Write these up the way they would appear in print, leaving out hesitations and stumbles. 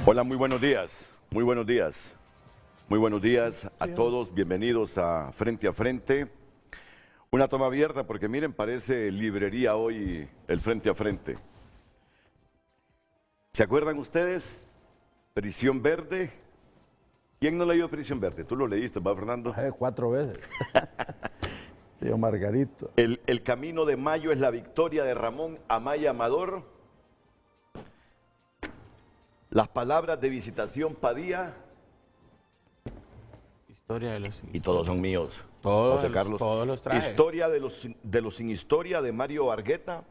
Hola, muy buenos días, muy buenos días. Muy buenos días a todos, bienvenidos a Frente. Una toma abierta porque miren, parece librería hoy el Frente a Frente. ¿Se acuerdan ustedes? Prisión Verde. ¿Quién no leyó Prisión Verde? Tú lo leíste, ¿va, Fernando? 4 veces. Tío Margarito. El Camino de Mayo es la victoria de Ramón Amaya Amador. Las palabras de Visitación Padilla. Historia de los Y todos son míos. Todos, José Carlos. todos los traje. Historia de los sin historia de Mario Argueta.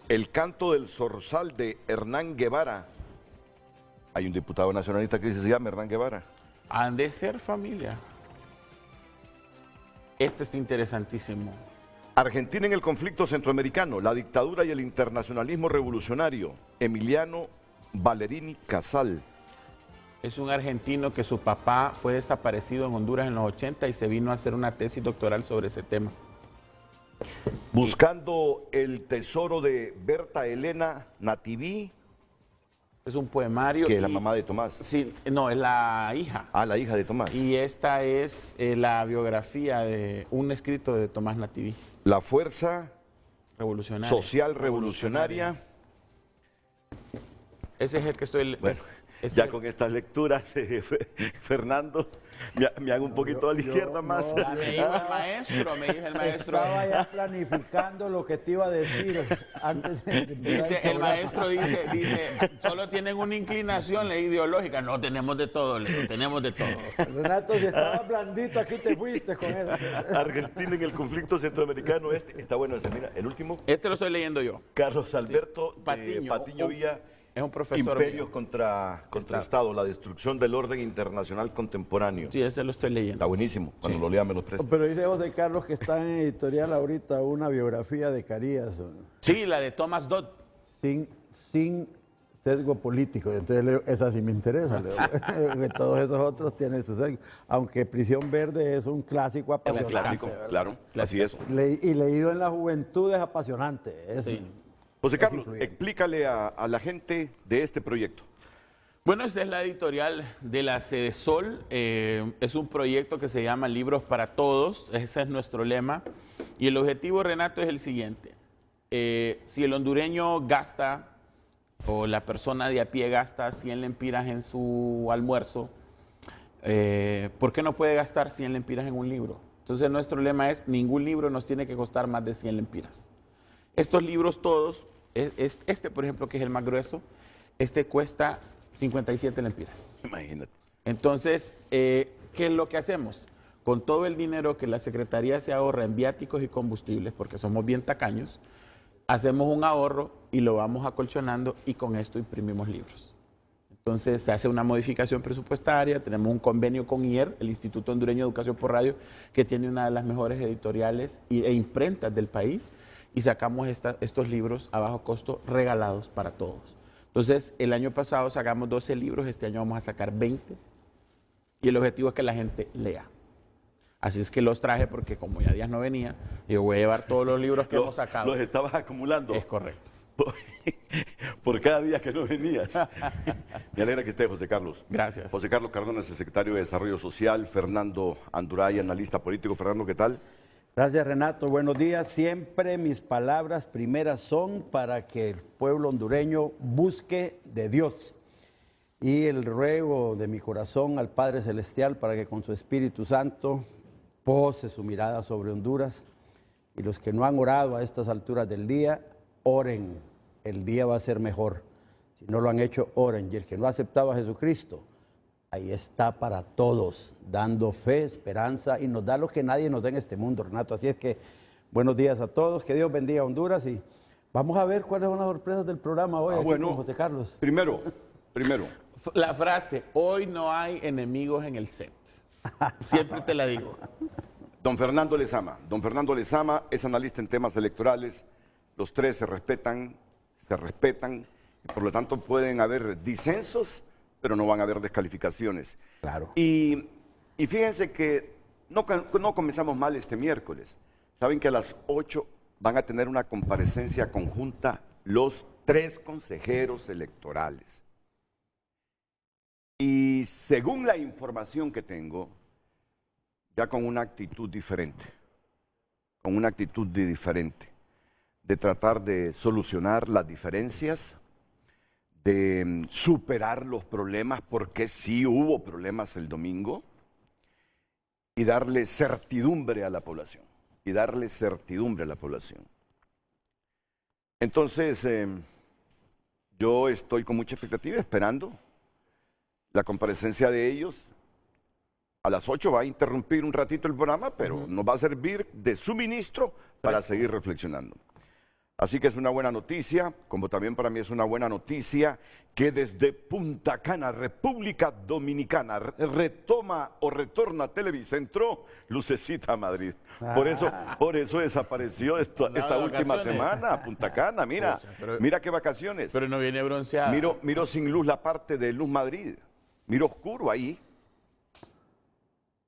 El canto del zorzal de Hernán Guevara. Hay un diputado nacionalista que se llama Hernán Guevara. Han de ser familia. Este es interesantísimo. Argentina en el conflicto centroamericano, la dictadura y el internacionalismo revolucionario. Emiliano Valerini Casal. Es un argentino que su papá fue desaparecido en Honduras en los 80 y se vino a hacer una tesis doctoral sobre ese tema. Buscando el tesoro de Berta Elena Nativí. Es un poemario. Que es la mamá de Tomás. Sí, no, es la hija. Ah, la hija de Tomás. Y esta es la biografía de un escrito de Tomás Nativí. La fuerza Revolucionaria. social revolucionaria. Ese es el que estoy... Bueno, ya con estas lecturas, Fernando, me hago un poquito a la izquierda más. Me dijo el maestro, Estaba ya planificando lo que te iba a decir antes de empezar Dice, el maestro dice, solo tienen una inclinación ideológica. No, tenemos de todo, tenemos de todo. Renato, si estaba blandito, aquí te fuiste con él. Argentina en el conflicto centroamerano, está bueno ese, mira, el último. Este lo estoy leyendo yo. Carlos Alberto Sí. Patiño Villa. Es un profesor Imperios mío. contra Estado, la destrucción del orden internacional contemporáneo. Sí, ese lo estoy leyendo. Está buenísimo, cuando Sí. lo lea me lo presta. Pero dice José Carlos que está en editorial ahorita una biografía de Carías, Sí, la de Thomas Dodd. sin sesgo político. Entonces esa sí me interesa. Que todos esos otros tienen su sesgo. Aunque Prisión Verde es un clásico Es un apasionante. clásico, ¿verdad? claro, así es. Y leído en la juventud es apasionante. Sí. José Carlos, influyente. explícale a la gente de este proyecto. Bueno, esta es la editorial de la Cedesol. Es un proyecto que se llama Libros para Todos. Ese es nuestro lema. Y el objetivo, Renato, es el siguiente. Si el hondureño gasta, o la persona de a pie gasta 100 lempiras en su almuerzo, ¿por qué no puede gastar 100 lempiras en un libro? Entonces nuestro lema es, ningún libro nos tiene que costar más de 100 lempiras. Estos libros todos, este por ejemplo, que es el más grueso, este cuesta 57 lempiras. Imagínate. Entonces, ¿qué es lo que hacemos? Con todo el dinero que la Secretaría se ahorra en viáticos y combustibles, porque somos bien tacaños, hacemos un ahorro y lo vamos acolchonando y con esto imprimimos libros. Entonces se hace una modificación presupuestaria, tenemos un convenio con IER, el Instituto Hondureño de Educación por Radio, que tiene una de las mejores editoriales e imprentas del país, y sacamos estos libros a bajo costo regalados para todos. Entonces, el año pasado sacamos 12 libros, este año vamos a sacar 20, y el objetivo es que la gente lea. Así es que los traje porque como ya días no venía, yo voy a llevar todos los libros que hemos sacado. Los estabas acumulando. Es correcto. Por cada día que no venías. Me alegra que esté, José Carlos. Gracias. José Carlos Cárdenas, el secretario de Desarrollo Social. Fernando Anduray, analista político. Fernando, ¿qué tal? Gracias, Renato. Buenos días. Siempre mis palabras primeras son para que el pueblo hondureño busque de Dios. Y el ruego de mi corazón al Padre Celestial para que con su Espíritu Santo pose su mirada sobre Honduras. Y los que no han orado a estas alturas del día, oren. El día va a ser mejor. Si no lo han hecho, oren. Y el que no ha aceptado a Jesucristo, ahí está para todos, dando fe, esperanza, y nos da lo que nadie nos da en este mundo, Renato. Así es que, buenos días a todos, que Dios bendiga a Honduras, y vamos a ver cuáles son las sorpresas del programa hoy aquí con José Carlos. Primero, La frase, hoy no hay enemigos en el set. Siempre te la digo. don Fernando Lezama. Don Fernando Lezama es analista en temas electorales. Los tres se respetan, y por lo tanto pueden haber disensos, pero no van a haber descalificaciones. Claro. Y fíjense que no comenzamos mal este miércoles. Saben que a las 8 van a tener una comparecencia conjunta los 3 consejeros electorales. Y según la información que tengo, ya con una actitud diferente, de tratar de solucionar las diferencias, de superar los problemas, porque sí hubo problemas el domingo, y darle certidumbre a la población, Entonces, yo estoy con mucha expectativa, esperando la comparecencia de ellos. A las 8 va a interrumpir un ratito el programa, pero nos va a servir de suministro para seguir reflexionando. Así que es una buena noticia, como también para mí es una buena noticia que desde Punta Cana, República Dominicana, retoma o retorna Televicentro Lucecita Madrid. Por eso desapareció esta última semana, Punta Cana, mira, mira qué vacaciones. Pero no viene bronceada. Miro sin luz la parte de Luz Madrid, miro oscuro ahí.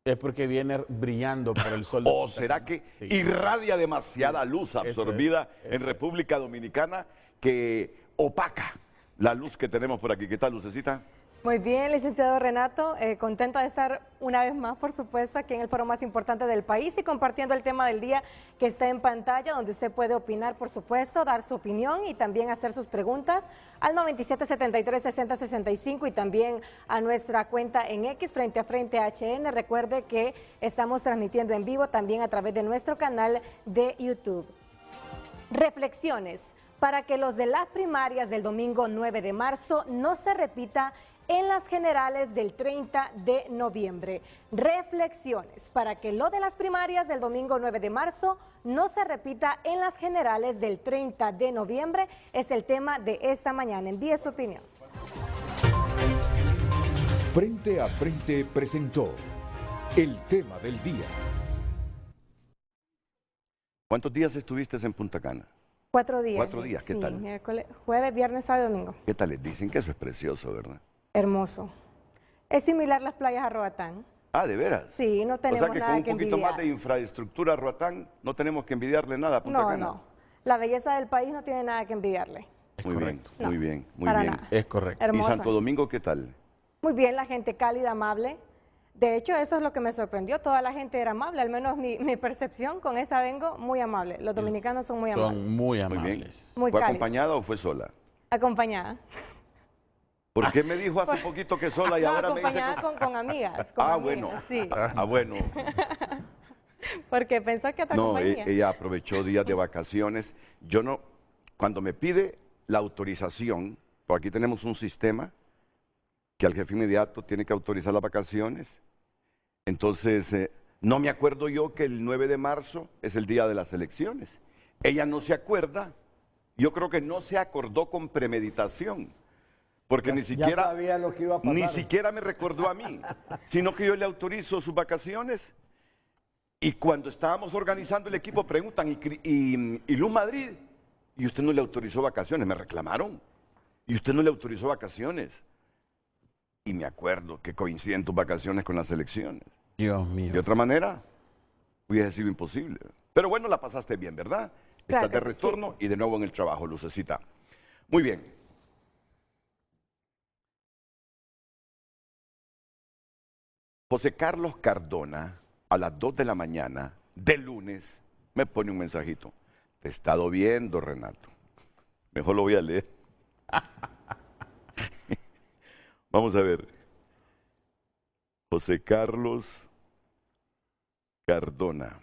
Es porque viene brillando por el sol. ¿O será que irradia demasiada luz absorbida en República Dominicana que opaca la luz que tenemos por aquí? ¿Qué tal, Lucecita? Muy bien, licenciado Renato, contento de estar una vez más, por supuesto, aquí en el foro más importante del país y compartiendo el tema del día que está en pantalla, donde usted puede opinar, por supuesto, dar su opinión y también hacer sus preguntas al 9773-6065 y también a nuestra cuenta en X, Frente a Frente HN. Recuerde que estamos transmitiendo en vivo también a través de nuestro canal de YouTube. Reflexiones para que los de las primarias del domingo 9 de marzo no se repita en las generales del 30 de noviembre. Reflexiones para que lo de las primarias del domingo 9 de marzo no se repita en las generales del 30 de noviembre. Es el tema de esta mañana. Envíe su opinión. Frente a Frente presentó el tema del día. ¿Cuántos días estuviste en Punta Cana? 4 días. 4 días, ¿qué sí, tal? Miércoles, jueves, viernes, sábado y domingo. ¿Qué tal? Les dicen que eso es precioso, ¿verdad? Hermoso. Es similar las playas a Roatán. Ah, ¿de veras? Sí, no tenemos nada que nada con un que poquito envidiar. más de infraestructura a Roatán no tenemos que envidiarle nada a Punta Cana. No. La belleza del país no tiene nada que envidiarle. Muy bien, No, muy bien, muy para bien. nada. Es correcto. ¿Y Hermosa. Santo Domingo qué tal? Muy bien, la gente cálida, amable. De hecho, eso es lo que me sorprendió. Toda la gente era amable, al menos mi percepción, con esa vengo, muy amable. Los dominicanos son muy amables. Son muy Muy bien. amables. Muy ¿Fue cálidos. acompañada o fue sola? Acompañada. ¿Por qué me dijo hace poquito que sola y No, ahora me dice acompañada que... con amigas. Con Ah, amigas, bueno. Sí. Ah, bueno. Porque pensó que otra No, compañía. ella aprovechó días de vacaciones. Yo no, cuando me pide la autorización, por aquí tenemos un sistema que al jefe inmediato tiene que autorizar las vacaciones. Entonces, no me acuerdo yo que el 9 de marzo es el día de las elecciones. Ella no se acuerda, yo creo que no se acordó con premeditación, porque ni Ya siquiera, sabía lo que iba a pasar. ni siquiera me recordó a mí, sino que yo le autorizo sus vacaciones. Y cuando estábamos organizando el equipo preguntan, ¿y Luz Madrid? ¿Y usted no le autorizó vacaciones? Me reclamaron. ¿Y usted no le autorizó vacaciones? Y me acuerdo que coinciden tus vacaciones con las elecciones. Dios mío. De otra manera, hubiese sido imposible. Pero bueno, la pasaste bien, ¿verdad? Claro Estás de que sí. retorno y de nuevo en el trabajo, Lucecita. Muy bien. José Carlos Cardona, a las 2 de la mañana, de lunes, me pone un mensajito. Te he estado viendo, Renato. Mejor lo voy a leer. Vamos a ver. José Carlos Cardona.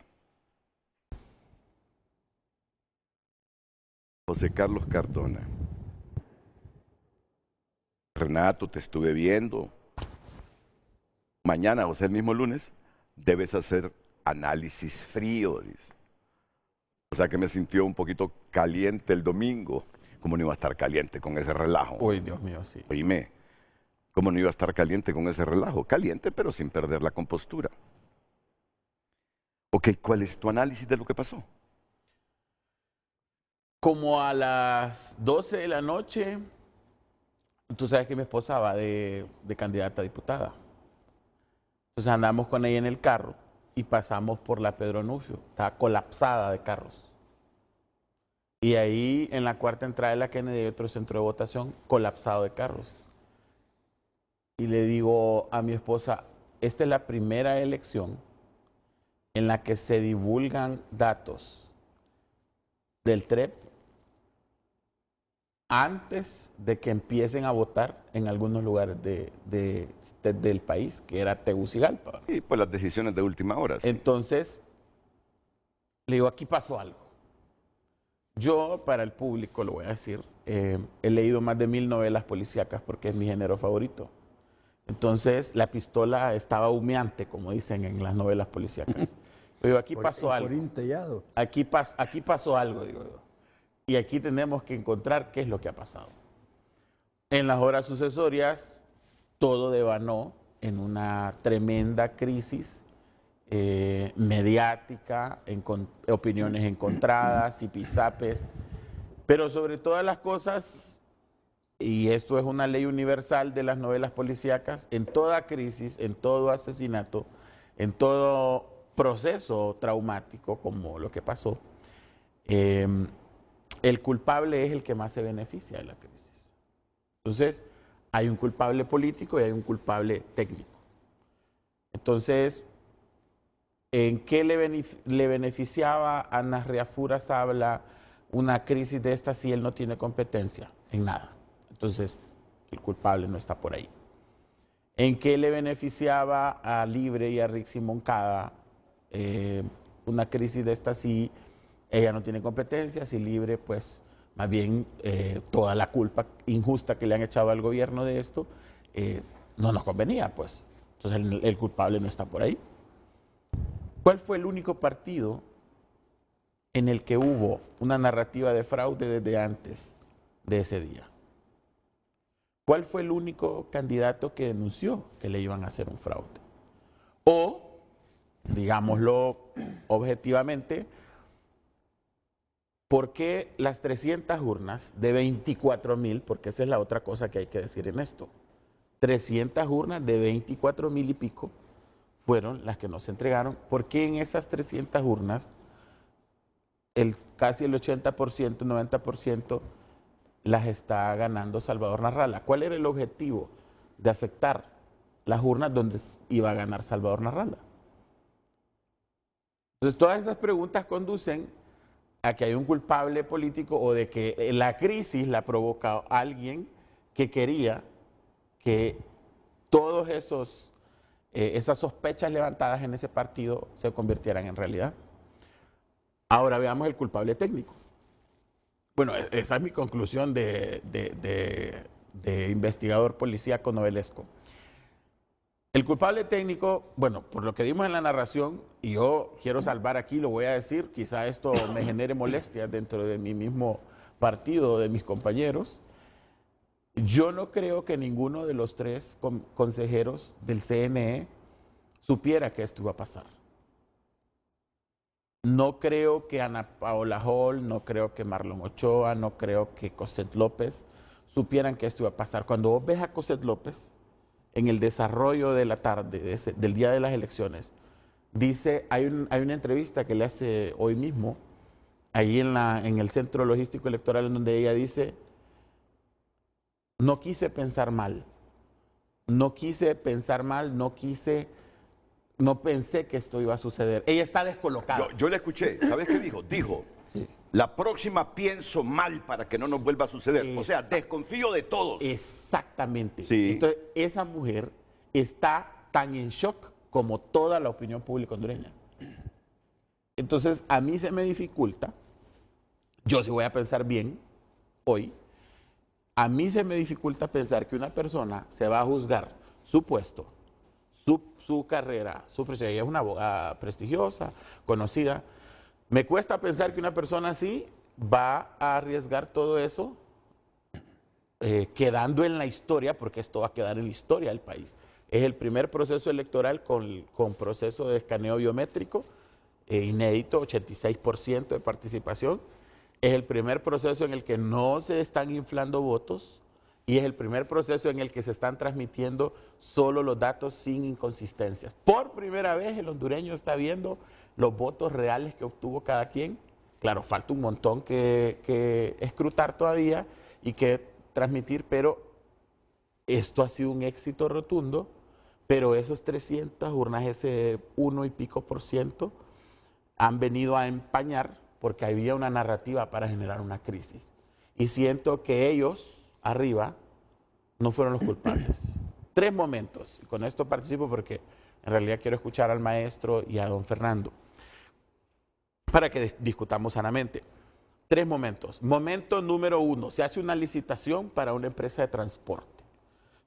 José Carlos Cardona. Renato, te estuve viendo. Mañana, o sea, el mismo lunes, debes hacer análisis frío, dice. O sea que me sintió un poquito caliente el domingo. ¿Cómo no iba a estar caliente con ese relajo? Uy, Dios mío, sí. Oíme, ¿cómo no iba a estar caliente con ese relajo? Caliente, pero sin perder la compostura. Ok, ¿cuál es tu análisis de lo que pasó? Como a las 12 de la noche, tú sabes que mi esposa va de candidata a diputada. Entonces andamos con ella en el carro y pasamos por la Pedro Nufio. Estaba colapsada de carros. Y ahí, en la cuarta entrada de la Kennedy, hay otro centro de votación colapsado de carros. Y le digo a mi esposa, esta es la primera elección en la que se divulgan datos del TREP antes de que empiecen a votar en algunos lugares del país, que era Tegucigalpa. Y pues las decisiones de última hora. Sí. Entonces, le digo, aquí pasó algo. Yo, para el público, lo voy a decir, he leído más de 1000 novelas policíacas porque es mi género favorito. Entonces, la pistola estaba humeante, como dicen en las novelas policíacas. Digo, aquí pasó algo. Aquí pasó algo, digo yo. Y aquí tenemos que encontrar qué es lo que ha pasado. En las horas sucesorias, todo devanó en una tremenda crisis mediática, opiniones encontradas, zipizapes, pero sobre todas las cosas, y esto es una ley universal de las novelas policíacas, en toda crisis, en todo asesinato, en todo proceso traumático como lo que pasó, el culpable es el que más se beneficia de la crisis. Entonces, hay un culpable político y hay un culpable técnico. Entonces, ¿en qué le beneficiaba a Nasriafura Sabla una crisis de esta si él no tiene competencia? En nada. Entonces, el culpable no está por ahí. ¿En qué le beneficiaba a Libre y a Rixi Moncada una crisis de esta si ella no tiene competencia, si Libre, pues, más bien toda la culpa injusta que le han echado al gobierno de esto, no nos convenía, pues. Entonces, el culpable no está por ahí. ¿Cuál fue el único partido en el que hubo una narrativa de fraude desde antes de ese día? ¿Cuál fue el único candidato que denunció que le iban a hacer un fraude? O, digámoslo objetivamente, ¿por qué las 300 urnas de 24,000, porque esa es la otra cosa que hay que decir en esto, 300 urnas de 24,000 y pico fueron las que nos entregaron? ¿Por qué en esas 300 urnas casi el 80%, 90% las está ganando Salvador Narrala? ¿Cuál era el objetivo de afectar las urnas donde iba a ganar Salvador Narrala? Entonces, todas esas preguntas conducen a que hay un culpable político o de que la crisis la provoca alguien que quería que todos esas sospechas levantadas en ese partido se convirtieran en realidad. Ahora veamos el culpable técnico. Bueno, esa es mi conclusión de investigador policíaco novelesco. El culpable técnico, bueno, por lo que vimos en la narración, y yo quiero salvar aquí, lo voy a decir, quizá esto me genere molestias dentro de mi mismo partido, de mis compañeros. Yo no creo que ninguno de los 3 consejeros del CNE supiera que esto iba a pasar. No creo que Ana Paola Hall, no creo que Marlon Ochoa, no creo que Cosette López supieran que esto iba a pasar. Cuando vos ves a Cosette López, en el desarrollo de la tarde, del día de las elecciones, dice, hay una entrevista que le hace hoy mismo, ahí en el Centro Logístico Electoral, en donde ella dice, no quise pensar mal, no pensé que esto iba a suceder. Ella está descolocada. Yo le escuché, ¿sabes qué dijo? Dijo, sí, la próxima pienso mal para que no nos vuelva a suceder. O sea, desconfío de todos. Exactamente. Sí. Entonces, esa mujer está tan en shock como toda la opinión pública hondureña. Entonces, a mí se me dificulta, yo sí voy a pensar bien hoy, a mí se me dificulta pensar que una persona se va a juzgar su puesto, su carrera, ella es una abogada prestigiosa, conocida. Me cuesta pensar que una persona así va a arriesgar todo eso quedando en la historia, porque esto va a quedar en la historia del país. Es el primer proceso electoral con proceso de escaneo biométrico, inédito, 86% de participación. Es el primer proceso en el que no se están inflando votos y es el primer proceso en el que se están transmitiendo solo los datos sin inconsistencias. Por primera vez el hondureño está viendo los votos reales que obtuvo cada quien Claro, falta un montón que escrutar todavía y que transmitir, pero esto ha sido un éxito rotundo, pero esos 300 urnas, ese 1 y pico por ciento, han venido a empañar porque había una narrativa para generar una crisis. Y siento que ellos, arriba, no fueron los culpables. 3 momentos, y con esto participo porque en realidad quiero escuchar al maestro y a don Fernando, para que discutamos sanamente. 3 momentos. Momento número 1, se hace una licitación para una empresa de transporte.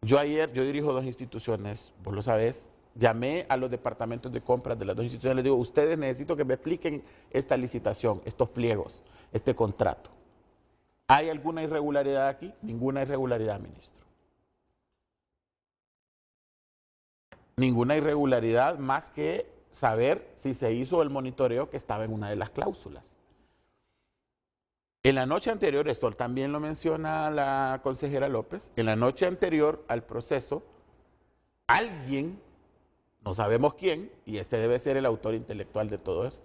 Yo dirijo 2 instituciones, vos lo sabés, llamé a los departamentos de compras de las 2 instituciones, les digo, ustedes necesito que me expliquen esta licitación, estos pliegos, este contrato. ¿Hay alguna irregularidad aquí? Ninguna irregularidad, ministro. Ninguna irregularidad más que saber si se hizo el monitoreo que estaba en una de las cláusulas. En la noche anterior, esto también lo menciona la consejera López, en la noche anterior al proceso, alguien, no sabemos quién, y este debe ser el autor intelectual de todo esto,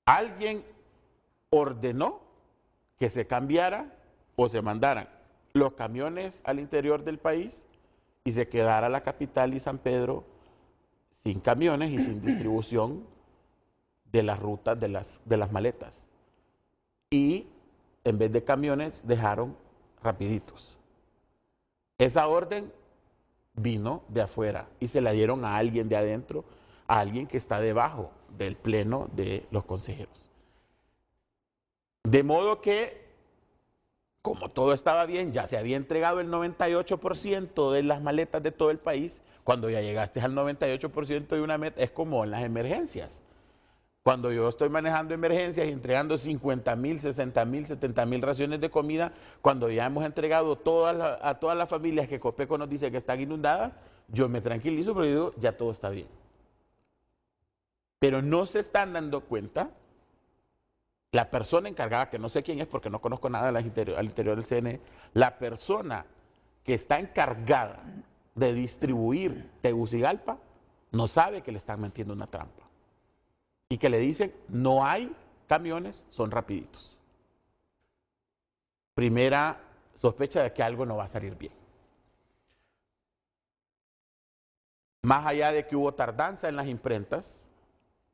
alguien ordenó que se cambiara o se mandaran los camiones al interior del país y se quedara la capital y San Pedro sin camiones y sin distribución de las rutas de las maletas. Y en vez de camiones dejaron rapiditos. Esa orden vino de afuera y se la dieron a alguien de adentro, a alguien que está debajo del pleno de los consejeros. De modo que, como todo estaba bien, ya se había entregado el 98% de las maletas de todo el país. Cuando ya llegaste al 98% de una meta, es como en las emergencias. Cuando yo estoy manejando emergencias y entregando 50,000, 60,000, 70,000 raciones de comida, cuando ya hemos entregado a todas las familias que Copeco nos dice que están inundadas, yo me tranquilizo porque digo, ya todo está bien. Pero no se están dando cuenta, la persona encargada, que no sé quién es porque no conozco nada al interior del CNE, la persona que está encargada de distribuir Tegucigalpa, no sabe que le están metiendo una trampa. Y que le dicen, no hay camiones, son rapiditos. Primera sospecha de que algo no va a salir bien. Más allá de que hubo tardanza en las imprentas,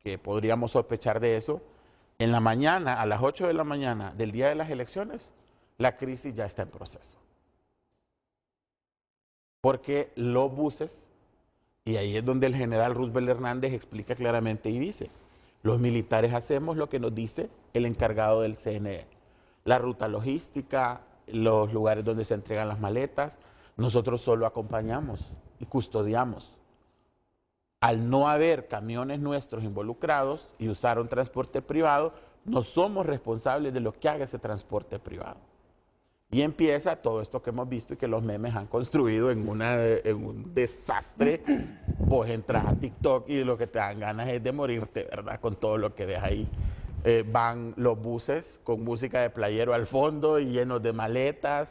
que podríamos sospechar de eso, en la mañana, a las 8 de la mañana del día de las elecciones, la crisis ya está en proceso. Porque los buses, y ahí es donde el general Roosevelt Hernández explica claramente y dice, los militares hacemos lo que nos dice el encargado del CNE. La ruta logística, los lugares donde se entregan las maletas, nosotros solo acompañamos y custodiamos. Al no haber camiones nuestros involucrados y usar un transporte privado, no somos responsables de lo que haga ese transporte privado. Y empieza todo esto que hemos visto y que los memes han construido en un desastre. Pues entras a TikTok y lo que te dan ganas es de morirte, ¿verdad? Con todo lo que ves ahí. Van los buses con música de playero al fondo y llenos de maletas.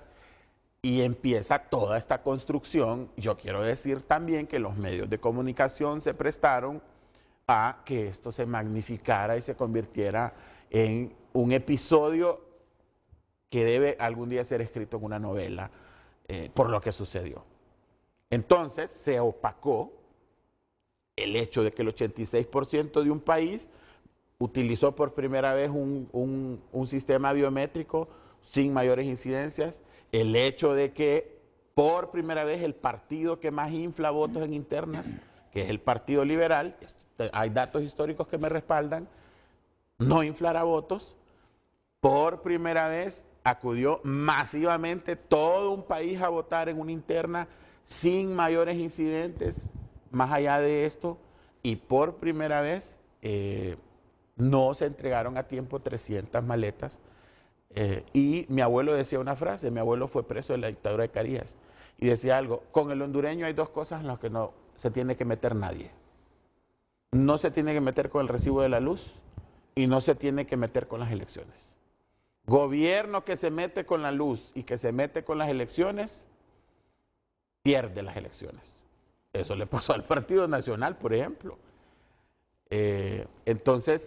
Y empieza toda esta construcción. Yo quiero decir también que los medios de comunicación se prestaron a que esto se magnificara y se convirtiera en un episodio que debe algún día ser escrito en una novela por lo que sucedió. Entonces se opacó el hecho de que el 86% de un país utilizó por primera vez un sistema biométrico sin mayores incidencias, el hecho de que por primera vez el partido que más infla votos en internas, que es el Partido Liberal, hay datos históricos que me respaldan, no inflará votos, por primera vez acudió masivamente todo un país a votar en una interna sin mayores incidentes, más allá de esto, y por primera vez no se entregaron a tiempo 300 maletas. Y mi abuelo decía una frase, mi abuelo fue preso de la dictadura de Carías, y decía algo, con el hondureño hay 2 cosas en las que no se tiene que meter nadie. No se tiene que meter con el recibo de la luz y no se tiene que meter con las elecciones. Gobierno que se mete con la luz y que se mete con las elecciones, pierde las elecciones. Eso le pasó al Partido Nacional, por ejemplo. Entonces,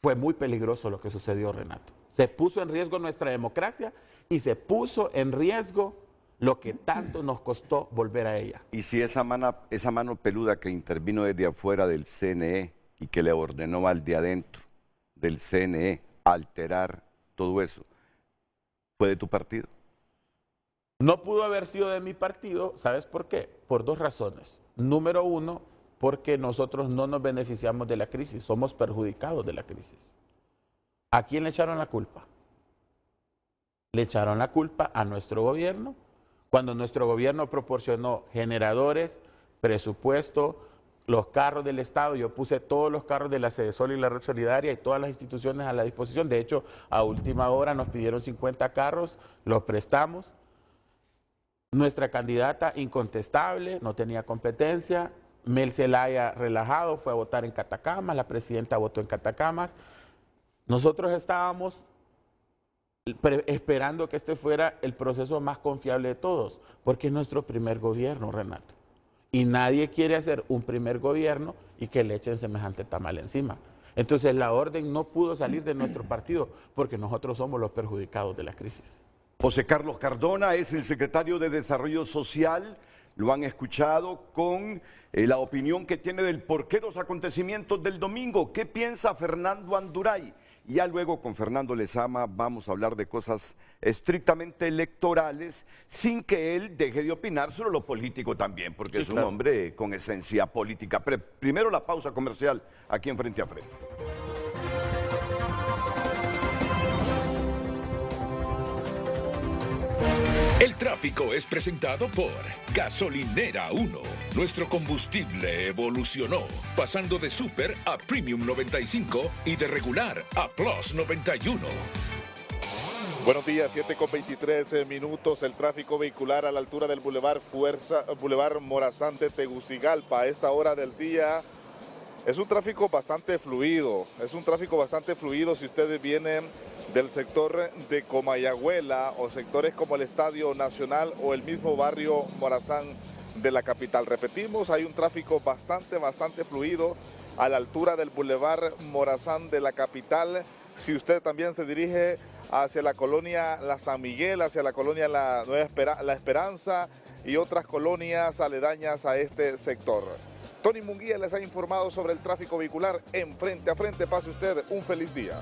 fue muy peligroso lo que sucedió, Renato. Se puso en riesgo nuestra democracia y se puso en riesgo lo que tanto nos costó volver a ella. Y si esa mano peluda que intervino desde afuera del CNE y que le ordenó al de adentro del CNE alterar todo eso, ¿fue de tu partido? No pudo haber sido de mi partido, ¿sabes por qué? Por dos razones. Número uno, porque nosotros no nos beneficiamos de la crisis, somos perjudicados de la crisis. ¿A quién le echaron la culpa? Le echaron la culpa a nuestro gobierno, cuando nuestro gobierno proporcionó generadores, presupuesto, los carros del Estado. Yo puse todos los carros de la Sedesol y la Red Solidaria y todas las instituciones a la disposición. De hecho, a última hora nos pidieron 50 carros, los prestamos. Nuestra candidata incontestable, no tenía competencia. Mel Zelaya relajado, fue a votar en Catacamas, la presidenta votó en Catacamas. Nosotros estábamos esperando que este fuera el proceso más confiable de todos, porque es nuestro primer gobierno, Renato. Y nadie quiere hacer un primer gobierno y que le echen semejante tamal encima. Entonces la orden no pudo salir de nuestro partido, porque nosotros somos los perjudicados de la crisis. José Carlos Cardona es el secretario de Desarrollo Social. Lo han escuchado con la opinión que tiene del porqué de los acontecimientos del domingo. ¿Qué piensa Fernando Anduray? Y ya luego con Fernando Lezama vamos a hablar de cosas estrictamente electorales, sin que él deje de opinar sobre lo político también, porque Sí, es un claro. hombre con esencia política. Pero primero la pausa comercial aquí en Frente a Frente. El tráfico es presentado por Gasolinera 1. Nuestro combustible evolucionó, pasando de Super a Premium 95 y de regular a Plus 91. Buenos días, 7:23 minutos. El tráfico vehicular a la altura del Boulevard Morazán de Tegucigalpa a esta hora del día es un tráfico bastante fluido. Si ustedes vienen del sector de Comayagüela o sectores como el Estadio Nacional o el mismo barrio Morazán de la capital. Repetimos, hay un tráfico bastante fluido a la altura del Boulevard Morazán de la capital. Si usted también se dirige hacia la colonia La San Miguel, hacia la colonia La Esperanza y otras colonias aledañas a este sector. Tony Munguía les ha informado sobre el tráfico vehicular en Frente a Frente. Pase usted un feliz día.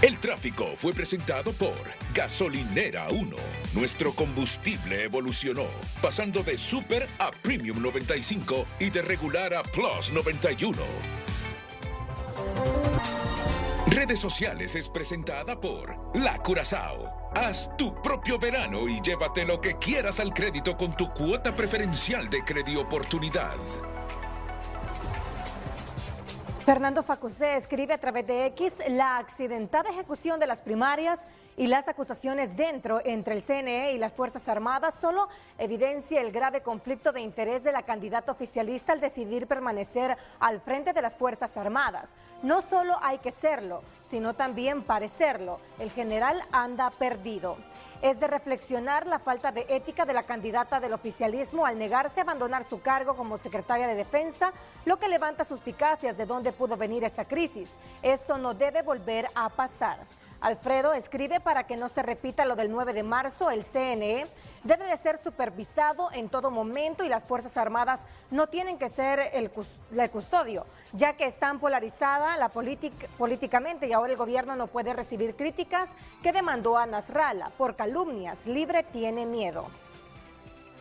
El tráfico fue presentado por Gasolinera 1. Nuestro combustible evolucionó, pasando de Super a Premium 95 y de regular a Plus 91. Redes sociales es presentada por La Curazao. Haz tu propio verano y llévate lo que quieras al crédito con tu cuota preferencial de Credioportunidad. Fernando Facusé escribe a través de X: la accidentada ejecución de las primarias y las acusaciones entre el CNE y las Fuerzas Armadas solo evidencia el grave conflicto de interés de la candidata oficialista al decidir permanecer al frente de las Fuerzas Armadas. No solo hay que serlo, sino también parecerlo. El general anda perdido. Es de reflexionar la falta de ética de la candidata del oficialismo al negarse a abandonar su cargo como secretaria de Defensa, lo que levanta suspicacias de dónde pudo venir esta crisis. Esto no debe volver a pasar. Alfredo escribe: para que no se repita lo del 9 de marzo, el CNE debe de ser supervisado en todo momento y las Fuerzas Armadas no tienen que ser el custodio, ya que están polarizadas políticamente y ahora el gobierno no puede recibir críticas que demandó a Nasrallah por calumnias. Libre tiene miedo.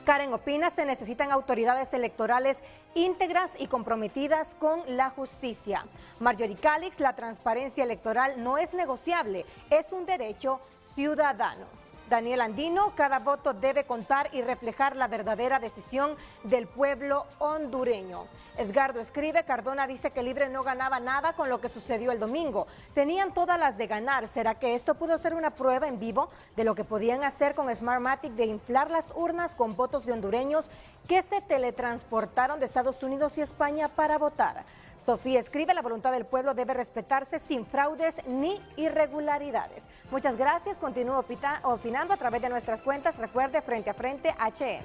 Karen opina: se necesitan autoridades electorales íntegras y comprometidas con la justicia. Marjorie Calix: la transparencia electoral no es negociable, es un derecho ciudadano. Daniel Andino: cada voto debe contar y reflejar la verdadera decisión del pueblo hondureño. Edgardo escribe: Cardona dice que Libre no ganaba nada con lo que sucedió el domingo. Tenían todas las de ganar. ¿Será que esto pudo ser una prueba en vivo de lo que podían hacer con Smartmatic de inflar las urnas con votos de hondureños que se teletransportaron de Estados Unidos y España para votar? Sofía escribe: la voluntad del pueblo debe respetarse sin fraudes ni irregularidades. Muchas gracias. Continúo opinando a través de nuestras cuentas. Recuerde, Frente a Frente HN.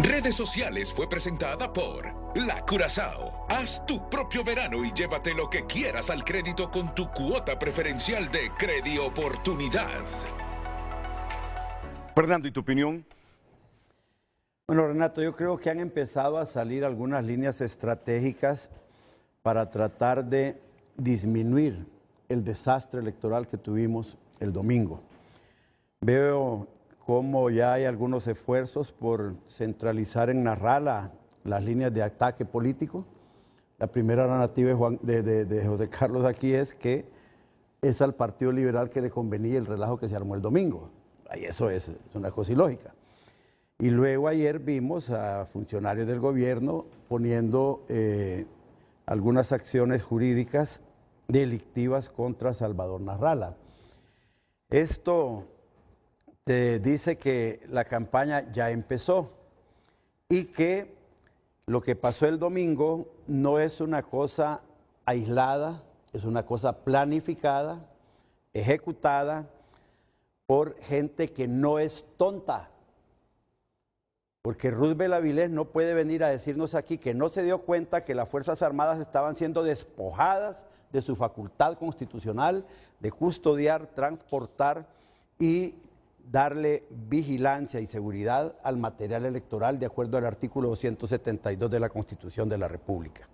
Redes Sociales fue presentada por La Curazao. Haz tu propio verano y llévate lo que quieras al crédito con tu cuota preferencial de Credi Oportunidad. Fernando, ¿y tu opinión? Bueno, Renato, yo creo que han empezado a salir algunas líneas estratégicas para tratar de disminuir el desastre electoral que tuvimos el domingo. Veo cómo ya hay algunos esfuerzos por centralizar en Narrala las líneas de ataque político. La primera narrativa de José Carlos aquí es que es al Partido Liberal que le convenía el relajo que se armó el domingo. Y eso es una cosa ilógica. Y luego ayer vimos a funcionarios del gobierno poniendo algunas acciones jurídicas delictivas contra Salvador Narrala. Esto dice que la campaña ya empezó y que lo que pasó el domingo no es una cosa aislada, es una cosa planificada, ejecutada por gente que no es tonta. Porque Roosevelt Avilés no puede venir a decirnos aquí que no se dio cuenta que las Fuerzas Armadas estaban siendo despojadas de su facultad constitucional de custodiar, transportar y darle vigilancia y seguridad al material electoral de acuerdo al artículo 272 de la Constitución de la República.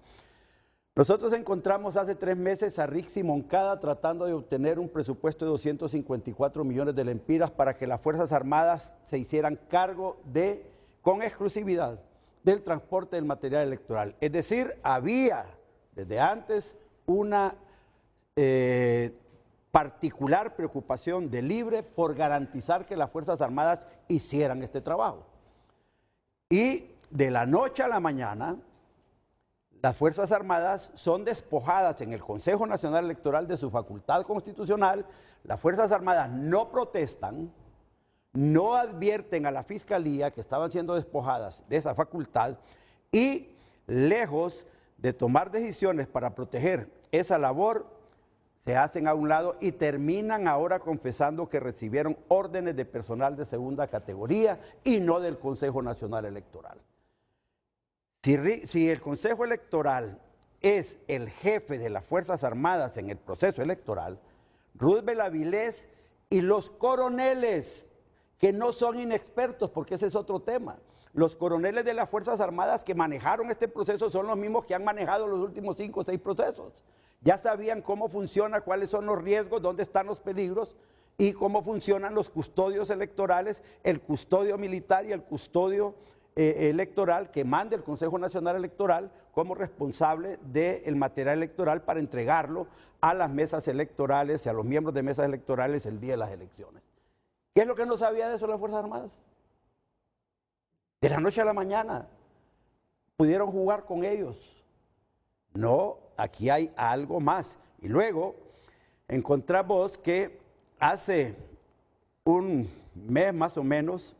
Nosotros encontramos hace 3 meses a Rixi Moncada tratando de obtener un presupuesto de 254 millones de lempiras para que las Fuerzas Armadas se hicieran cargo con exclusividad del transporte del material electoral. Es decir, había desde antes una particular preocupación de Libre por garantizar que las Fuerzas Armadas hicieran este trabajo. Y de la noche a la mañana, las Fuerzas Armadas son despojadas en el Consejo Nacional Electoral de su facultad constitucional. Las Fuerzas Armadas no protestan, no advierten a la Fiscalía que estaban siendo despojadas de esa facultad y, lejos de tomar decisiones para proteger esa labor, se hacen a un lado y terminan ahora confesando que recibieron órdenes de personal de segunda categoría y no del Consejo Nacional Electoral. Si el Consejo Electoral es el jefe de las Fuerzas Armadas en el proceso electoral, Roosevelt Avilés y los coroneles, que no son inexpertos, porque ese es otro tema. Los coroneles de las Fuerzas Armadas que manejaron este proceso son los mismos que han manejado los últimos 5 o 6 procesos. Ya sabían cómo funciona, cuáles son los riesgos, dónde están los peligros y cómo funcionan los custodios electorales, el custodio militar y el custodio electoral que manda el Consejo Nacional Electoral como responsable del material electoral para entregarlo a las mesas electorales y a los miembros de mesas electorales el día de las elecciones. ¿Qué es lo que no sabía de eso las Fuerzas Armadas? De la noche a la mañana pudieron jugar con ellos. No, aquí hay algo más. Y luego encontramos que hace un mes más o menos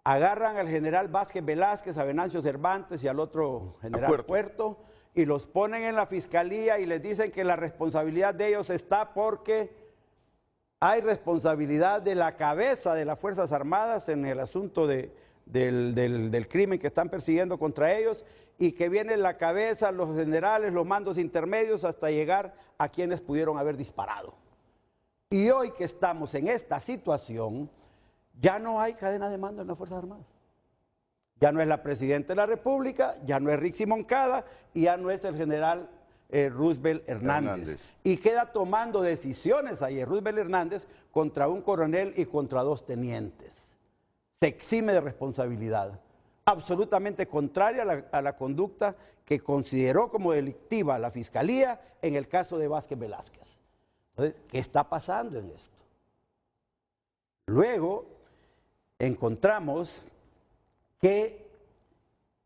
agarran al general Vázquez Velázquez, a Venancio Cervantes y al otro general Puerto y los ponen en la fiscalía y les dicen que la responsabilidad de ellos está porque hay responsabilidad de la cabeza de las Fuerzas Armadas en el asunto del crimen que están persiguiendo contra ellos y que viene la cabeza, los generales, los mandos intermedios hasta llegar a quienes pudieron haber disparado. Y hoy que estamos en esta situación, ya no hay cadena de mando en las Fuerzas Armadas. Ya no es la Presidenta de la República, ya no es Rixi Moncada y ya no es el general Roosevelt Hernández. Y queda tomando decisiones ahí Roosevelt Hernández contra un coronel y contra 2 tenientes. Se exime de responsabilidad, absolutamente contraria a la conducta que consideró como delictiva la Fiscalía en el caso de Vázquez Velázquez. Entonces, ¿qué está pasando en esto? Luego encontramos que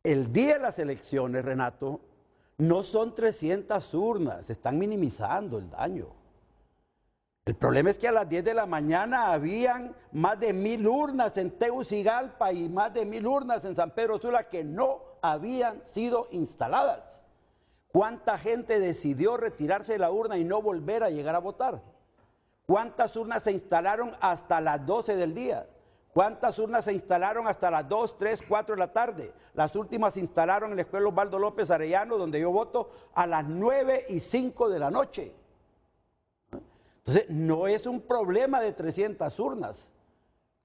el día de las elecciones, Renato, no son 300 urnas, se están minimizando el daño. El problema es que a las 10 de la mañana habían más de 1000 urnas en Tegucigalpa y más de 1000 urnas en San Pedro Sula que no habían sido instaladas. ¿Cuánta gente decidió retirarse de la urna y no volver a llegar a votar? ¿Cuántas urnas se instalaron hasta las 12 del día? ¿Cuántas urnas se instalaron hasta las 2, 3, 4 de la tarde? Las últimas se instalaron en la escuela Osvaldo López Arellano, donde yo voto, a las 9:05 de la noche. Entonces, no es un problema de 300 urnas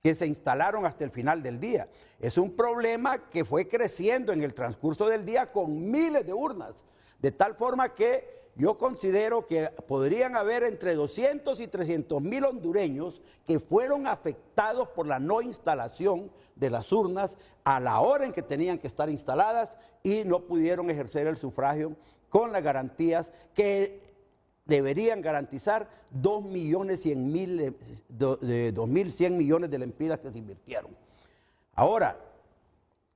que se instalaron hasta el final del día. Es un problema que fue creciendo en el transcurso del día con miles de urnas, de tal forma que yo considero que podrían haber entre 200 y 300 mil hondureños que fueron afectados por la no instalación de las urnas a la hora en que tenían que estar instaladas y no pudieron ejercer el sufragio con las garantías que deberían garantizar 2.100.000 millones de lempiras que se invirtieron. Ahora,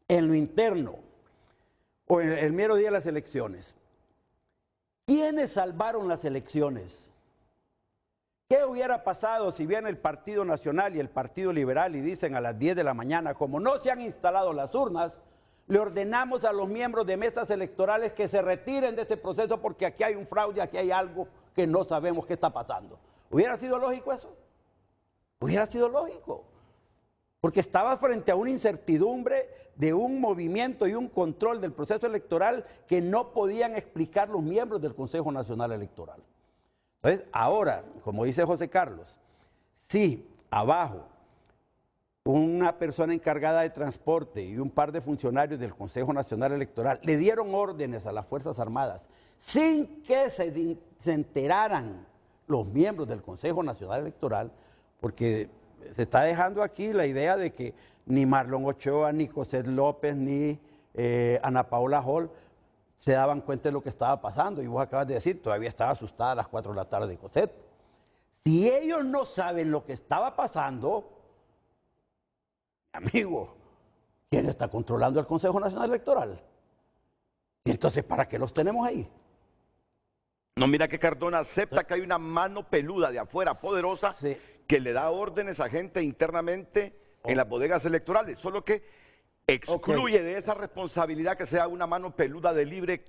en lo interno, o en el mero día de las elecciones, ¿quiénes salvaron las elecciones? ¿Qué hubiera pasado si viene el Partido Nacional y el Partido Liberal y dicen a las 10 de la mañana, como no se han instalado las urnas, le ordenamos a los miembros de mesas electorales que se retiren de este proceso porque aquí hay un fraude, aquí hay algo que no sabemos qué está pasando? ¿Hubiera sido lógico eso? Hubiera sido lógico, porque estaba frente a una incertidumbre de un movimiento y un control del proceso electoral que no podían explicar los miembros del Consejo Nacional Electoral. Entonces, ahora, como dice José Carlos, si abajo una persona encargada de transporte y un par de funcionarios del Consejo Nacional Electoral le dieron órdenes a las Fuerzas Armadas sin que se enteraran los miembros del Consejo Nacional Electoral, porque se está dejando aquí la idea de que ni Marlon Ochoa, ni José López, ni Ana Paola Hall se daban cuenta de lo que estaba pasando. Y vos acabas de decir, todavía estaba asustada a las 4 de la tarde de Cosette. Si ellos no saben lo que estaba pasando, amigo, ¿quién está controlando el Consejo Nacional Electoral? Y entonces, ¿para qué los tenemos ahí? No, mira que Cardona acepta que hay una mano peluda de afuera, poderosa, Sí. que le da órdenes a gente internamente en las bodegas electorales, solo que excluye de esa responsabilidad que sea una mano peluda de libre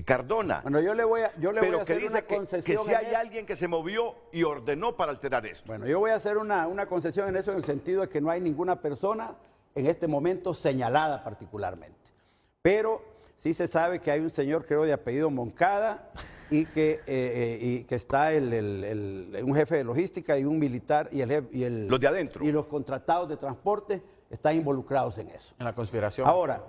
Cardona. Bueno, yo le voy a Pero que hacer dice una que concesión. si hay alguien que se movió y ordenó para alterar esto. Bueno, yo voy a hacer una concesión en eso, en el sentido de que no hay ninguna persona en este momento señalada particularmente. Pero sí se sabe que hay un señor, creo, de apellido Moncada, y que está un jefe de logística y un militar, Los de adentro. y los contratados de transporte están involucrados en eso. En la conspiración. Ahora,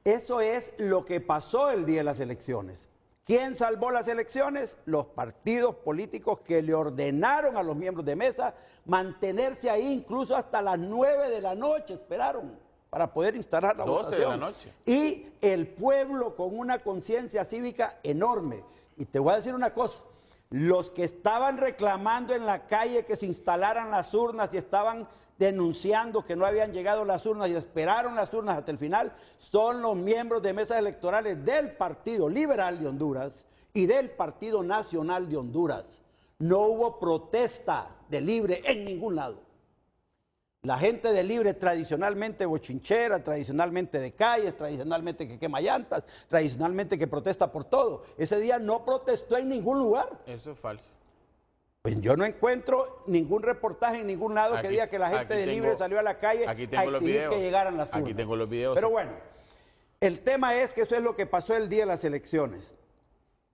eso es lo que pasó el día de las elecciones. ¿Quién salvó las elecciones? Los partidos políticos que le ordenaron a los miembros de mesa mantenerse ahí incluso hasta las 9 de la noche, esperaron para poder instalar la 12 de la votación. noche. Y el pueblo con una conciencia cívica enorme. Y te voy a decir una cosa, los que estaban reclamando en la calle que se instalaran las urnas y estaban denunciando que no habían llegado las urnas y esperaron las urnas hasta el final, son los miembros de mesas electorales del Partido Liberal de Honduras y del Partido Nacional de Honduras. No hubo protesta de Libre en ningún lado. La gente de Libre tradicionalmente bochinchera, tradicionalmente de calles, tradicionalmente que quema llantas, tradicionalmente que protesta por todo. Ese día no protestó en ningún lugar. Eso es falso. Pues yo no encuentro ningún reportaje en ningún lado que diga que la gente de Libre salió a la calle a exigir que llegaran las urnas. Aquí tengo los videos. Pero bueno, el tema es que eso es lo que pasó el día de las elecciones.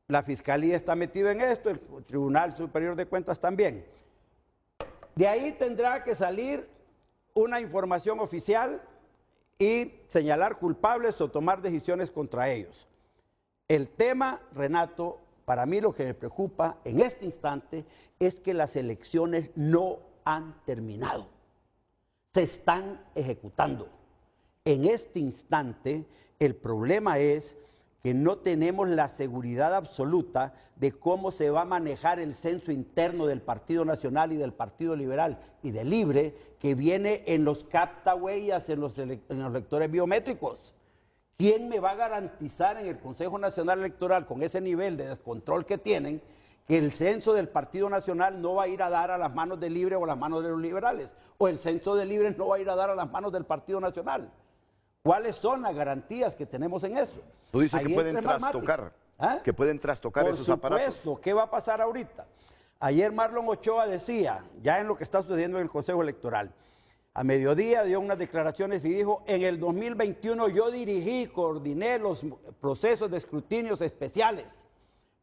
La Fiscalía está metida en esto, el Tribunal Superior de Cuentas también. De ahí tendrá que salir una información oficial y señalar culpables o tomar decisiones contra ellos. El tema, Renato, para mí lo que me preocupa en este instante es que las elecciones no han terminado, se están ejecutando. En este instante el problema es que no tenemos la seguridad absoluta de cómo se va a manejar el censo interno del Partido Nacional y del Partido Liberal y de Libre, que viene en los captahuellas, en los lectores biométricos. ¿Quién me va a garantizar en el Consejo Nacional Electoral, con ese nivel de descontrol que tienen, que el censo del Partido Nacional no va a ir a dar a las manos de Libre o a las manos de los liberales? ¿O el censo de Libre no va a ir a dar a las manos del Partido Nacional? ¿Cuáles son las garantías que tenemos en eso? Tú dices Ahí que pueden entra el trastocar, ¿Ah? que pueden trastocar esos aparatos. Por supuesto, ¿qué va a pasar ahorita? Ayer Marlon Ochoa decía, ya en lo que está sucediendo en el Consejo Electoral, a mediodía dio unas declaraciones y dijo, en el 2021 yo dirigí, coordiné los procesos de escrutinios especiales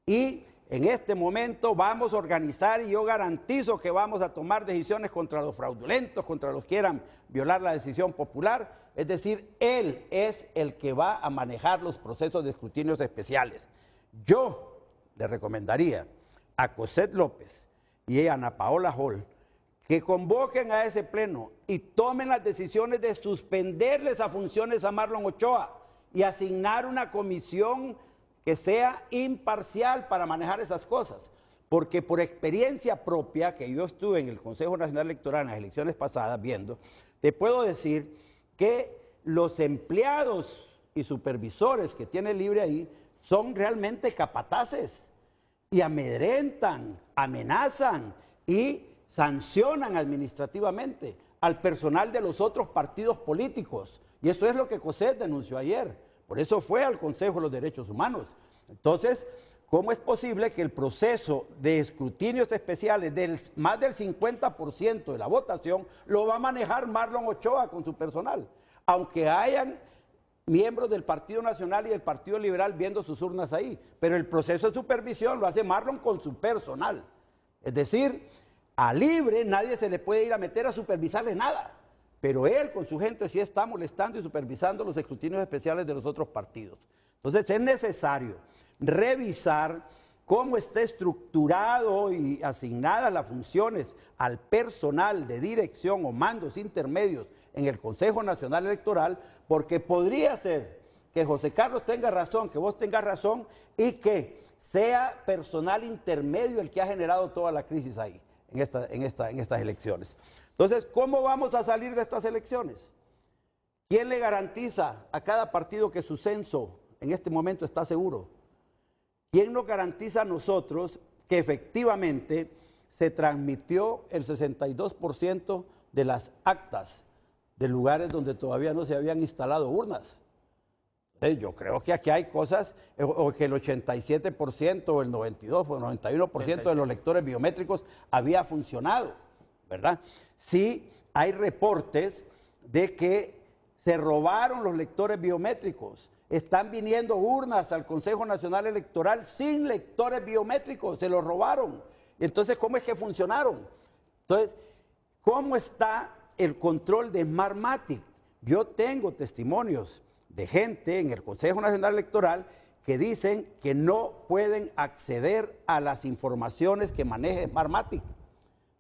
y en este momento vamos a organizar y yo garantizo que vamos a tomar decisiones contra los fraudulentos, contra los que quieran violar la decisión popular. Es decir, él es el que va a manejar los procesos de escrutinios especiales. Yo le recomendaría a Cosette López y a Ana Paola Hall que convoquen a ese pleno y tomen las decisiones de suspenderle esas funciones a Marlon Ochoa y asignar una comisión que sea imparcial para manejar esas cosas. Porque por experiencia propia, que yo estuve en el Consejo Nacional Electoral en las elecciones pasadas viendo, te puedo decir que los empleados y supervisores que tiene Libre ahí son realmente capataces y amedrentan, amenazan y sancionan administrativamente al personal de los otros partidos políticos. Y eso es lo que Cosette denunció ayer. Por eso fue al Consejo de los Derechos Humanos. Entonces, ¿cómo es posible que el proceso de escrutinios especiales del más del 50% de la votación lo va a manejar Marlon Ochoa con su personal? Aunque hayan miembros del Partido Nacional y del Partido Liberal viendo sus urnas ahí, pero el proceso de supervisión lo hace Marlon con su personal. Es decir, a Libre nadie se le puede ir a meter a supervisarle nada, pero él con su gente sí está molestando y supervisando los escrutinios especiales de los otros partidos. Entonces es necesario revisar cómo está estructurado y asignadas las funciones al personal de dirección o mandos intermedios en el Consejo Nacional Electoral, porque podría ser que José Carlos tenga razón, que vos tengas razón y que sea personal intermedio el que ha generado toda la crisis ahí, en estas elecciones. Entonces, ¿cómo vamos a salir de estas elecciones? ¿Quién le garantiza a cada partido que su censo en este momento está seguro? ¿Quién nos garantiza a nosotros que efectivamente se transmitió el 62% de las actas de lugares donde todavía no se habían instalado urnas? Yo creo que aquí hay cosas, o que el 87% o el 92% o el 91% de los lectores biométricos había funcionado, ¿verdad? Sí hay reportes de que se robaron los lectores biométricos. Están viniendo urnas al Consejo Nacional Electoral sin lectores biométricos, se los robaron. Entonces, ¿cómo es que funcionaron? Entonces, ¿cómo está el control de Smartmatic? Yo tengo testimonios de gente en el Consejo Nacional Electoral que dicen que no pueden acceder a las informaciones que maneje Smartmatic.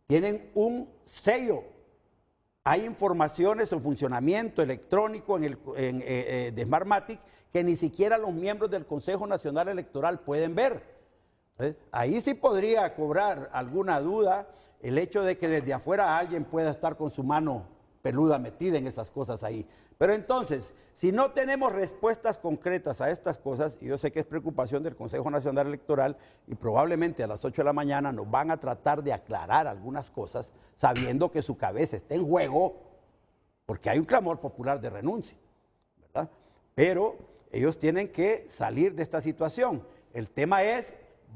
Tienen un sello. Hay informaciones o funcionamiento electrónico de Smartmatic que ni siquiera los miembros del Consejo Nacional Electoral pueden ver. Entonces, ahí sí podría cobrar alguna duda el hecho de que desde afuera alguien pueda estar con su mano peluda metida en esas cosas ahí. Pero entonces, si no tenemos respuestas concretas a estas cosas, y yo sé que es preocupación del Consejo Nacional Electoral, y probablemente a las 8 de la mañana nos van a tratar de aclarar algunas cosas, sabiendo que su cabeza está en juego, porque hay un clamor popular de renuncia, ¿verdad? Pero ellos tienen que salir de esta situación. El tema es,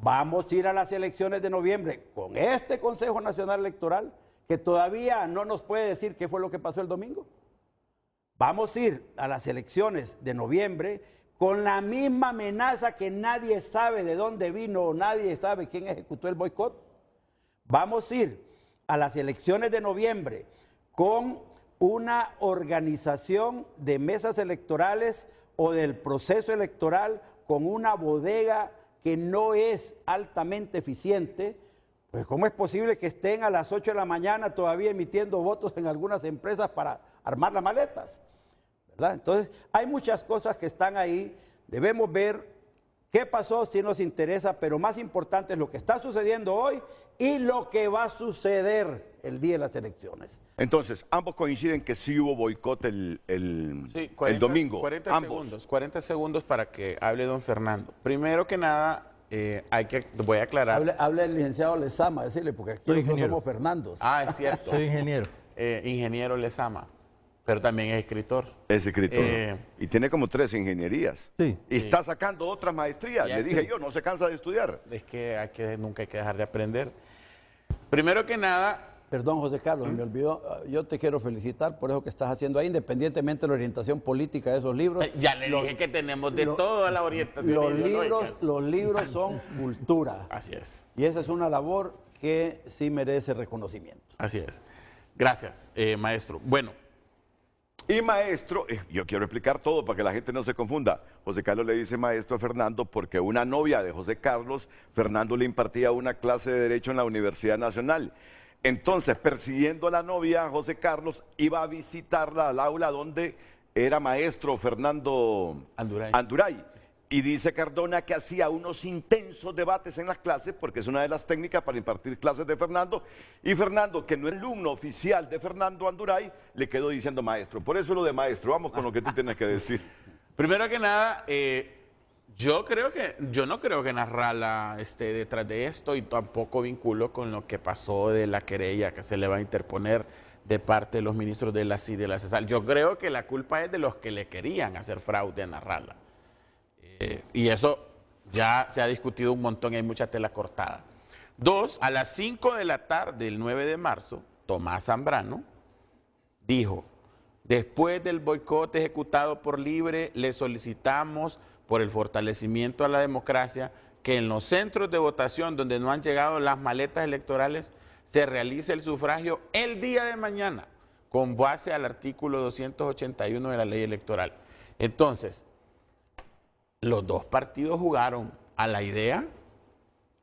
vamos a ir a las elecciones de noviembre con este Consejo Nacional Electoral, que todavía no nos puede decir qué fue lo que pasó el domingo. Vamos a ir a las elecciones de noviembre con la misma amenaza que nadie sabe de dónde vino, nadie sabe quién ejecutó el boicot. Vamos a ir a las elecciones de noviembre con una organización de mesas electorales o del proceso electoral con una bodega que no es altamente eficiente. Pues ¿cómo es posible que estén a las 8 de la mañana todavía emitiendo votos en algunas empresas para armar las maletas? ¿Verdad? Entonces, hay muchas cosas que están ahí, debemos ver qué pasó, si nos interesa, pero más importante es lo que está sucediendo hoy y lo que va a suceder el día de las elecciones. Entonces, ambos coinciden que sí hubo boicot el domingo. 40 segundos para que hable don Fernando. Primero que nada, voy a aclarar. Hable el licenciado Lezama, decirle, porque aquí no somos Fernandos. Ah, es cierto. Soy ingeniero. Ingeniero Lezama, pero también es escritor. Es escritor. Y tiene como 3 ingenierías. Sí. Y está sacando otras maestrías. Le dije yo, no se cansa de estudiar. Es que nunca hay que dejar de aprender. Primero que nada, Perdón, José Carlos, me olvidó. Yo te quiero felicitar por eso que estás haciendo ahí, independientemente de la orientación política de esos libros. Ya le dije que tenemos de toda la orientación ideológica. Los libros son cultura. Así es. Y esa es una labor que sí merece reconocimiento. Así es. Gracias, maestro. Bueno. Y maestro, yo quiero explicar todo para que la gente no se confunda. José Carlos le dice maestro a Fernando porque una novia de José Carlos, Fernando le impartía una clase de Derecho en la Universidad Nacional. Entonces, persiguiendo a la novia, José Carlos iba a visitarla al aula donde era maestro Fernando Anduray. Y dice Cardona que hacía unos intensos debates en las clases, porque es una de las técnicas para impartir clases de Fernando, y Fernando, que no es alumno oficial de Fernando Anduray, le quedó diciendo maestro. Por eso lo de maestro, vamos con lo que tú tienes que decir. Primero que nada, yo no creo que Nasralla esté detrás de esto y tampoco vinculo con lo que pasó de la querella que se le va a interponer de parte de los ministros de la CID y de la CESAL. Yo creo que la culpa es de los que le querían hacer fraude a Nasralla. Y eso ya se ha discutido un montón y hay mucha tela cortada. Dos, a las 5 de la tarde del 9 de marzo, Tomás Zambrano dijo: después del boicot ejecutado por Libre, le solicitamos por el fortalecimiento a la democracia que en los centros de votación donde no han llegado las maletas electorales se realice el sufragio el día de mañana con base al artículo 281 de la ley electoral. Entonces, los dos partidos jugaron a la idea,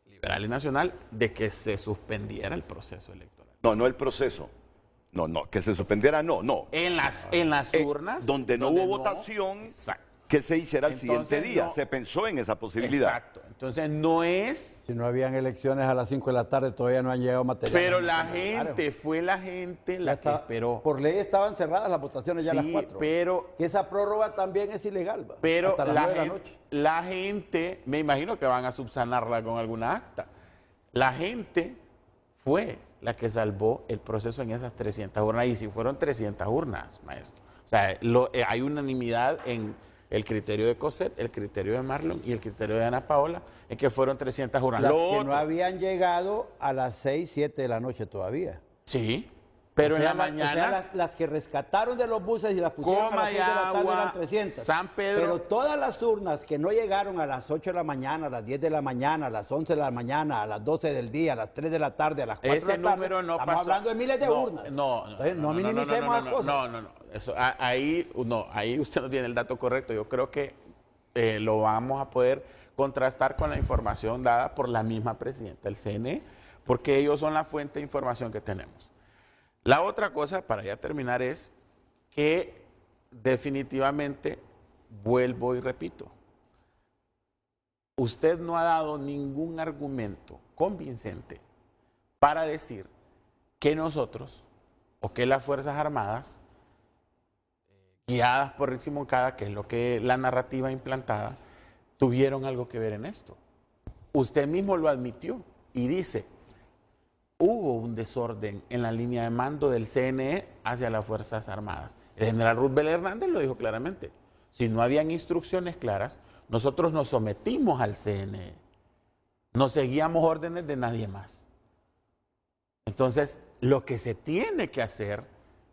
Liberal y Nacional, de que se suspendiera el proceso electoral. No el proceso. No, que se suspendiera, no. En las urnas. Donde no hubo votación, exacto, que se hiciera el entonces, siguiente día. no, se pensó en esa posibilidad. Exacto. Entonces no es... Si no habían elecciones a las 5 de la tarde, todavía no han llegado materiales. Pero la gente, fue la gente la que esperó. Por ley estaban cerradas las votaciones ya a las 4. Pero... que esa prórroga también es ilegal. ¿Va? Pero hasta las 9 de la noche. La gente, me imagino que van a subsanarla con alguna acta. La gente fue la que salvó el proceso en esas 300 urnas. Y si fueron 300 urnas, maestro. O sea, hay unanimidad en el criterio de Cosette, el criterio de Marlon y el criterio de Ana Paola, en que fueron 300 urnas. Las que no habían llegado a las 6, 7 de la noche todavía. Sí, pero en la mañana... mañana... O sea, las que rescataron de los buses y las pusieron a las 6 de la tarde eran 300. San Pedro... Pero todas las urnas que no llegaron a las 8 de la mañana, a las 10 de la mañana, a las 11 de la mañana, a las 12 del día, a las 3 de la tarde, a las 4 de la tarde... Ese número no estamos pasó. hablando de miles de urnas. No minimicemos las cosas. No. Eso, ahí usted no tiene el dato correcto. Yo creo que lo vamos a poder contrastar con la información dada por la misma presidenta del CNE, porque ellos son la fuente de información que tenemos. La otra cosa, para ya terminar, es que definitivamente, vuelvo y repito, usted no ha dado ningún argumento convincente para decir que nosotros o que las Fuerzas Armadas, guiadas por Rixi Moncada, que es lo que la narrativa implantada, tuvieron algo que ver en esto. Usted mismo lo admitió y dice: hubo un desorden en la línea de mando del CNE hacia las Fuerzas Armadas. El general Roosevelt Hernández lo dijo claramente. Si no habían instrucciones claras, nosotros nos sometimos al CNE. No seguíamos órdenes de nadie más. Entonces, lo que se tiene que hacer,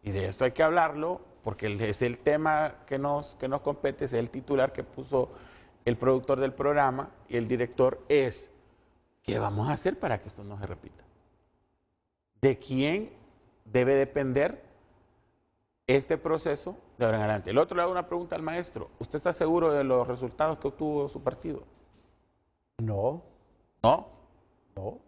y de esto hay que hablarlo, porque es el tema que nos compete, es el titular que puso el productor del programa y el director, es: ¿qué vamos a hacer para que esto no se repita? ¿De quién debe depender este proceso de ahora en adelante? El otro le hago una pregunta al maestro. ¿Usted está seguro de los resultados que obtuvo su partido? No. ¿No? No. O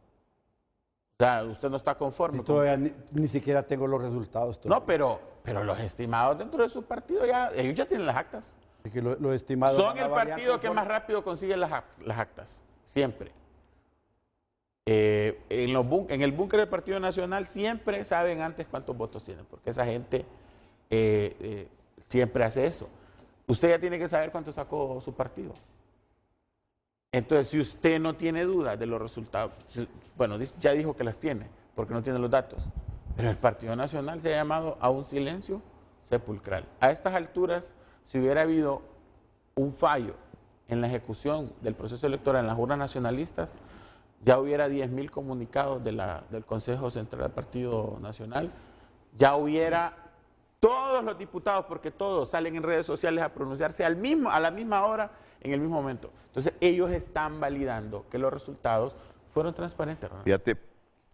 sea, ¿usted no está conforme? Todavía ni siquiera tengo los resultados. No, pero los estimados dentro de su partido, ellos ya tienen las actas. Es que los estimados son el partido que más rápido consigue las actas, siempre. En el búnker del Partido Nacional siempre saben antes cuántos votos tienen, porque esa gente siempre hace eso. Usted ya tiene que saber cuánto sacó su partido. Entonces, si usted no tiene dudas de los resultados, bueno, ya dijo que las tiene, porque no tiene los datos, pero el Partido Nacional se ha llamado a un silencio sepulcral. A estas alturas, si hubiera habido un fallo en la ejecución del proceso electoral en las urnas nacionalistas, ya hubiera 10.000 comunicados del Consejo Central del Partido Nacional, ya hubiera todos los diputados, porque todos salen en redes sociales a pronunciarse a la misma hora, en el mismo momento. Entonces ellos están validando que los resultados fueron transparentes, ¿no? Fíjate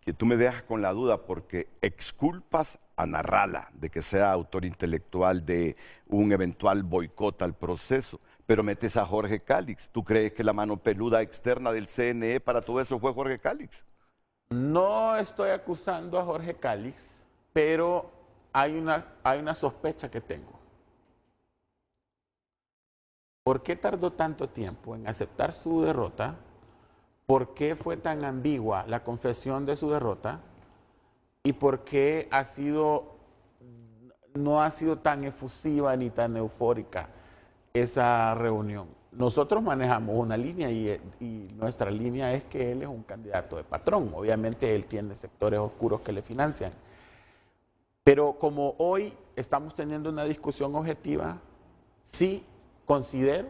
que tú me dejas con la duda porque exculpas a Narrala de que sea autor intelectual de un eventual boicot al proceso, pero metes a Jorge Cálix. ¿Tú crees que la mano peluda externa del CNE para todo eso fue Jorge Cálix? No estoy acusando a Jorge Cálix, pero hay una sospecha que tengo. ¿Por qué tardó tanto tiempo en aceptar su derrota? ¿Por qué fue tan ambigua la confesión de su derrota? ¿Y por qué no ha sido tan efusiva ni tan eufórica esa reunión? Nosotros manejamos una línea y nuestra línea es que él es un candidato de patrón. Obviamente él tiene sectores oscuros que le financian. Pero como hoy estamos teniendo una discusión objetiva, sí considero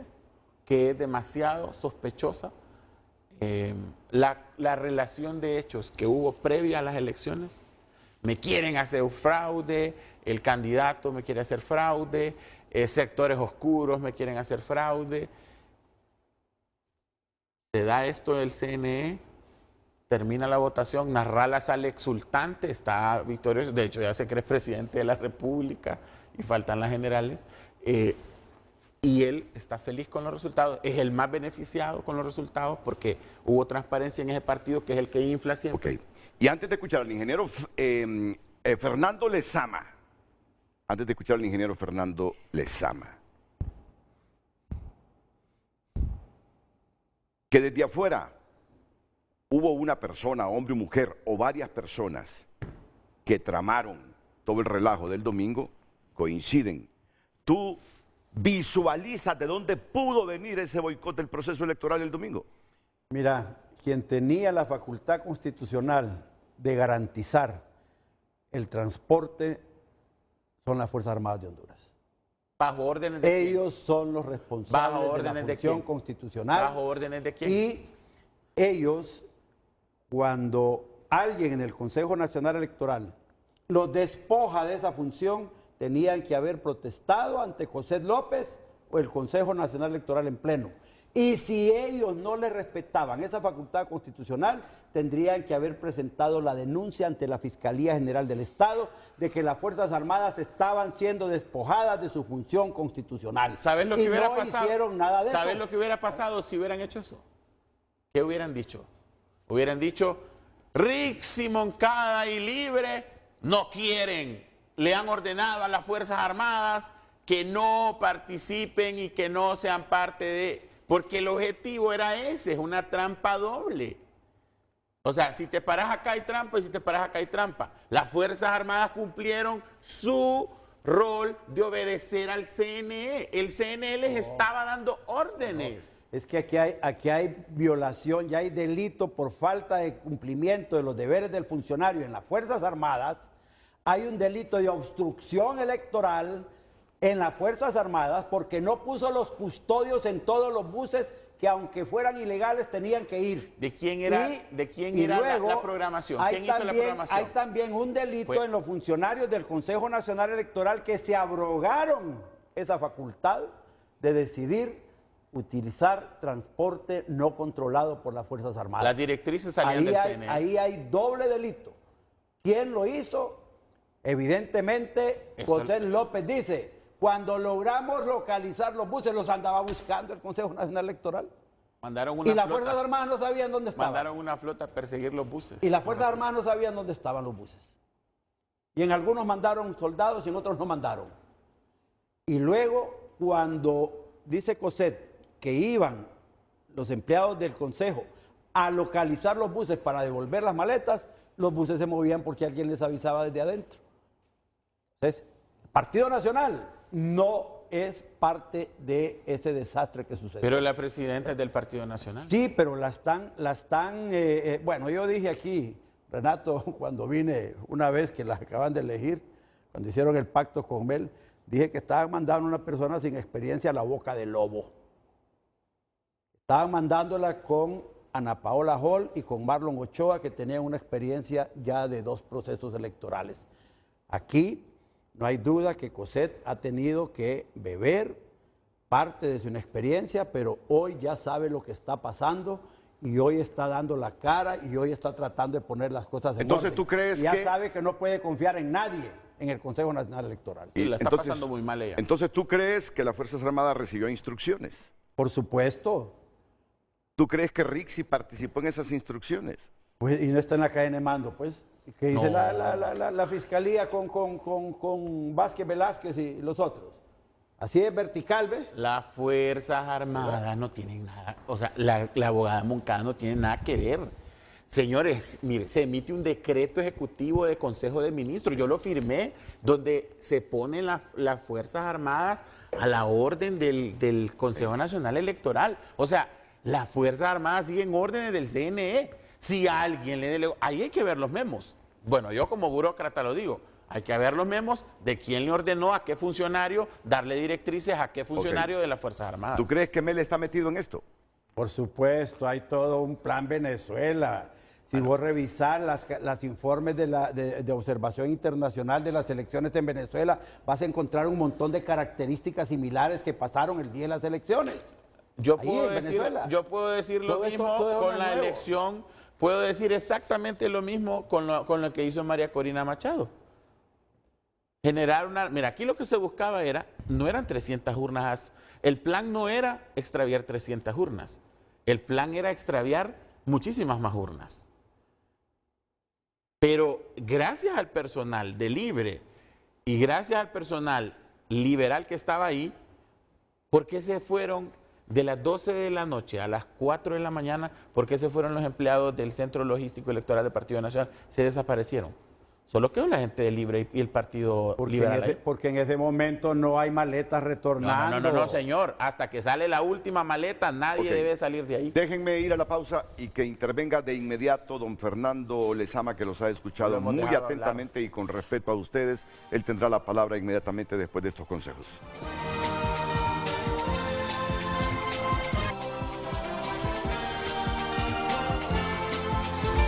que es demasiado sospechosa la relación de hechos que hubo previa a las elecciones. Me quieren hacer fraude, el candidato me quiere hacer fraude, sectores oscuros me quieren hacer fraude. Se da esto del CNE, termina la votación, Narrala sale exultante, está victorioso, de hecho ya se cree presidente de la República y faltan las generales, y él está feliz con los resultados, es el más beneficiado con los resultados porque hubo transparencia en ese partido que es el que infla siempre. Ok. Y antes de escuchar al ingeniero Fernando Lezama, que desde afuera hubo una persona, hombre o mujer, o varias personas que tramaron todo el relajo del domingo, coinciden. ¿Tú visualizas de dónde pudo venir ese boicot del proceso electoral del domingo? Mira, quien tenía la facultad constitucional de garantizar el transporte son las Fuerzas Armadas de Honduras. ¿Bajo órdenes de quién? Ellos son los responsables de la función constitucional. ¿Bajo órdenes de quién? Y ellos, cuando alguien en el Consejo Nacional Electoral los despoja de esa función, tenían que haber protestado ante José López o el Consejo Nacional Electoral en pleno. Y si ellos no le respetaban esa facultad constitucional, tendrían que haber presentado la denuncia ante la Fiscalía General del Estado de que las Fuerzas Armadas estaban siendo despojadas de su función constitucional. ¿Sabes lo que hubiera no pasado? hicieron nada de ¿Sabes eso? lo que hubiera pasado si hubieran hecho eso? ¿Qué hubieran dicho? Hubieran dicho, Rixi, Moncada y Libre no quieren, le han ordenado a las Fuerzas Armadas que no participen y que no sean parte de... Porque el objetivo era ese, es una trampa doble. O sea, si te paras acá hay trampa y si te paras acá hay trampa. Las Fuerzas Armadas cumplieron su rol de obedecer al CNE. El CNE les estaba dando órdenes. Es que aquí hay violación, ya hay delito por falta de cumplimiento de los deberes del funcionario en las Fuerzas Armadas. Hay un delito de obstrucción electoral en las Fuerzas Armadas porque no puso los custodios en todos los buses que aunque fueran ilegales tenían que ir. ¿De quién era, luego, la programación? ¿Quién hizo la programación? Hay también un delito en los funcionarios del Consejo Nacional Electoral que se abrogaron esa facultad de decidir utilizar transporte no controlado por las Fuerzas Armadas. Las directrices salían del CNE. Ahí hay doble delito. ¿Quién lo hizo? Evidentemente, José López dice, cuando logramos localizar los buses, los andaba buscando el Consejo Nacional Electoral. Mandaron una y las flota, Fuerzas Armadas no sabían dónde estaban. Mandaron una flota a perseguir los buses. Y las Fuerzas Armadas no sabían dónde estaban los buses. Y en algunos mandaron soldados y en otros no mandaron. Y luego, cuando dice Coset que iban los empleados del Consejo a localizar los buses para devolver las maletas, los buses se movían porque alguien les avisaba desde adentro. Entonces, el Partido Nacional no es parte de ese desastre que sucedió. Pero la presidenta es del Partido Nacional. Sí, pero bueno, yo dije aquí, Renato, cuando vine una vez que las acaban de elegir, cuando hicieron el pacto con Mel, dije que estaban mandando a una persona sin experiencia a la boca del lobo. Estaban mandándola con Ana Paola Hall y con Marlon Ochoa, que tenían una experiencia ya de 2 procesos electorales. Aquí no hay duda que Cosette ha tenido que beber parte de su inexperiencia, pero hoy ya sabe lo que está pasando y hoy está dando la cara y hoy está tratando de poner las cosas en Entonces, orden. ¿tú crees y ya que sabe que no puede confiar en nadie en el Consejo Nacional Electoral? Y la está entonces, pasando muy mal ella. Entonces, ¿tú crees que las Fuerzas Armadas recibió instrucciones? Por supuesto. ¿Tú crees que Rixi participó en esas instrucciones? Pues, y no está en la cadena de mando, pues. ¿Qué dice No. la fiscalía con Vázquez Velázquez y los otros? Así es vertical, ¿ves? Las Fuerzas Armadas no tienen nada, o sea, la abogada Moncada no tiene nada que ver. Señores, mire, se emite un decreto ejecutivo de Consejo de Ministros, yo lo firmé, donde se ponen las Fuerzas Armadas a la orden del Consejo Nacional Electoral. O sea, las Fuerzas Armadas siguen órdenes del CNE. Si alguien le delegó, ahí hay que ver los memos. Bueno, yo como burócrata lo digo, hay que ver los memos de quién le ordenó a qué funcionario darle directrices a qué funcionario de las Fuerzas Armadas. ¿Tú crees que Mele está metido en esto? Por supuesto, hay todo un plan Venezuela. Si vos revisás las informes de observación internacional de las elecciones en Venezuela, vas a encontrar un montón de características similares que pasaron el día de las elecciones. Yo Ahí puedo, en decir, Venezuela. yo puedo decir lo Todo mismo esto es con la nuevo. elección, puedo decir exactamente lo mismo con lo que hizo María Corina Machado. Generar una... Mira, aquí lo que se buscaba no eran 300 urnas, el plan no era extraviar 300 urnas, el plan era extraviar muchísimas más urnas. Pero gracias al personal de Libre y gracias al personal liberal que estaba ahí, ¿por qué se fueron de las 12 de la noche a las 4 de la mañana? ¿Por qué se fueron los empleados del Centro Logístico Electoral del Partido Nacional? Se desaparecieron. Solo quedó la gente de Libre y el Partido Liberal ahí. Porque en ese momento no hay maletas retornando. No, señor. Hasta que sale la última maleta, nadie Ok. debe salir de ahí. Déjenme ir a la pausa y que intervenga de inmediato don Fernando Lezama, que los ha escuchado Lo hemos muy dejado atentamente y con respeto a ustedes. Él tendrá la palabra inmediatamente después de estos consejos.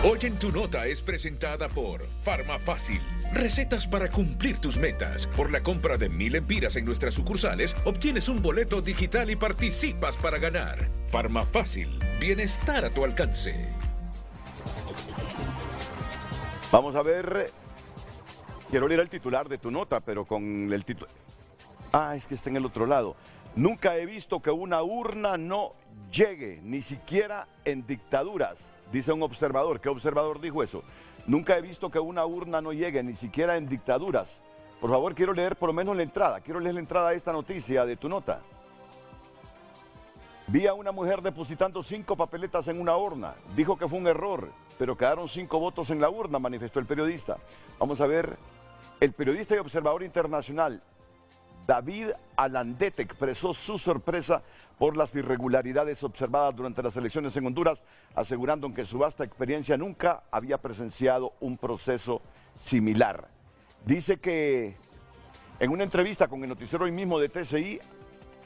Hoy en tu nota es presentada por Farmafácil. Recetas para cumplir tus metas. Por la compra de 1000 empiras en nuestras sucursales, obtienes un boleto digital y participas para ganar. Farmafácil. Bienestar a tu alcance. Vamos a ver. Quiero leer el titular de tu nota, pero con el título... Ah, es que está en el otro lado. Nunca he visto que una urna no llegue, ni siquiera en dictaduras. Dice un observador. ¿Qué observador dijo eso? Nunca he visto que una urna no llegue, ni siquiera en dictaduras. Por favor, quiero leer por lo menos la entrada. Quiero leer la entrada de esta noticia de tu nota. Vi a una mujer depositando 5 papeletas en una urna. Dijo que fue un error, pero quedaron 5 votos en la urna, manifestó el periodista. Vamos a ver. El periodista y observador internacional David Alandete expresó su sorpresa por las irregularidades observadas durante las elecciones en Honduras, asegurando que en su vasta experiencia nunca había presenciado un proceso similar. Dice que en una entrevista con el noticiero hoy mismo de TCI,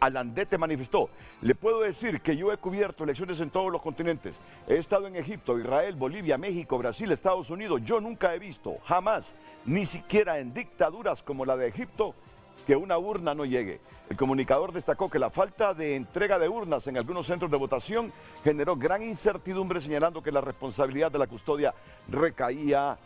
Alandete manifestó: le puedo decir que yo he cubierto elecciones en todos los continentes. He estado en Egipto, Israel, Bolivia, México, Brasil, Estados Unidos. Yo nunca he visto, jamás, ni siquiera en dictaduras como la de Egipto, que una urna no llegue. El comunicador destacó que la falta de entrega de urnas en algunos centros de votación generó gran incertidumbre, señalando que la responsabilidad de la custodia recaía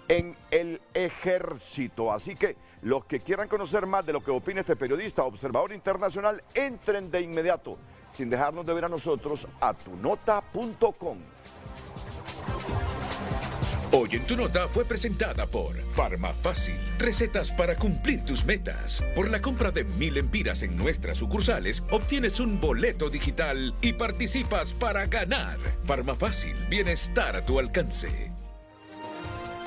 en el ejército. Así que los que quieran conocer más de lo que opina este periodista, observador internacional, entren de inmediato, sin dejarnos de ver a nosotros, a tunota.com. Hoy en tu nota fue presentada por Farmafácil. Recetas para cumplir tus metas. Por la compra de 1000 empiras en nuestras sucursales, obtienes un boleto digital y participas para ganar. Farmafácil. Bienestar a tu alcance.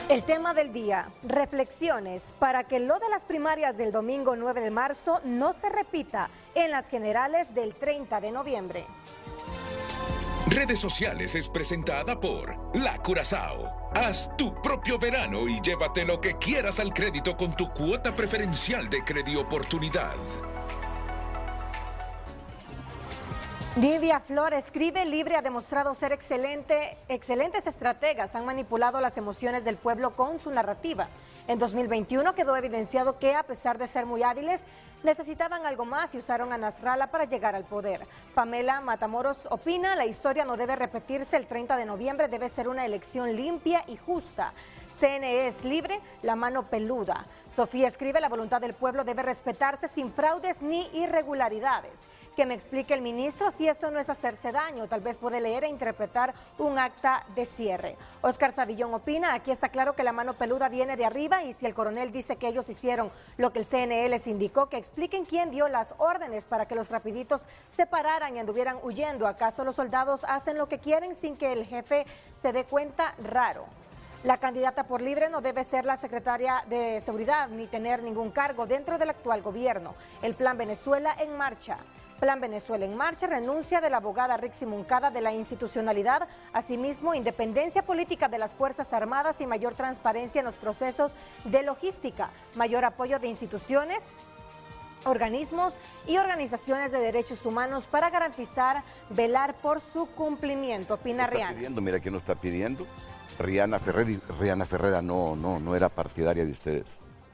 El tema del día, reflexiones para que lo de las primarias del domingo 9 de marzo no se repita en las generales del 30 de noviembre. Redes sociales es presentada por La Curazao. Haz tu propio verano y llévate lo que quieras al crédito con tu cuota preferencial de Credioportunidad. Livia Flores escribe, Libre ha demostrado ser excelentes estrategas, han manipulado las emociones del pueblo con su narrativa. En 2021 quedó evidenciado que, a pesar de ser muy hábiles, necesitaban algo más y usaron a Nasrallah para llegar al poder. Pamela Matamoros opina, la historia no debe repetirse, el 30 de noviembre debe ser una elección limpia y justa. CNE es libre, la mano peluda. Sofía escribe, la voluntad del pueblo debe respetarse sin fraudes ni irregularidades. Que me explique el ministro si eso no es hacerse daño, tal vez puede leer e interpretar un acta de cierre. Oscar Savillón opina, aquí está claro que la mano peluda viene de arriba y si el coronel dice que ellos hicieron lo que el CNE les indicó, que expliquen quién dio las órdenes para que los rapiditos se pararan y anduvieran huyendo. ¿Acaso los soldados hacen lo que quieren sin que el jefe se dé cuenta? Raro. La candidata por Libre no debe ser la secretaria de Seguridad ni tener ningún cargo dentro del actual gobierno. El Plan Venezuela en marcha. Plan Venezuela en marcha, renuncia de la abogada Rixi Moncada de la institucionalidad, asimismo independencia política de las Fuerzas Armadas y mayor transparencia en los procesos de logística, mayor apoyo de instituciones, organismos y organizaciones de derechos humanos para garantizar, velar por su cumplimiento. Opina Rihanna. Mira quién lo está pidiendo. Rihanna Ferrera no era partidaria de ustedes.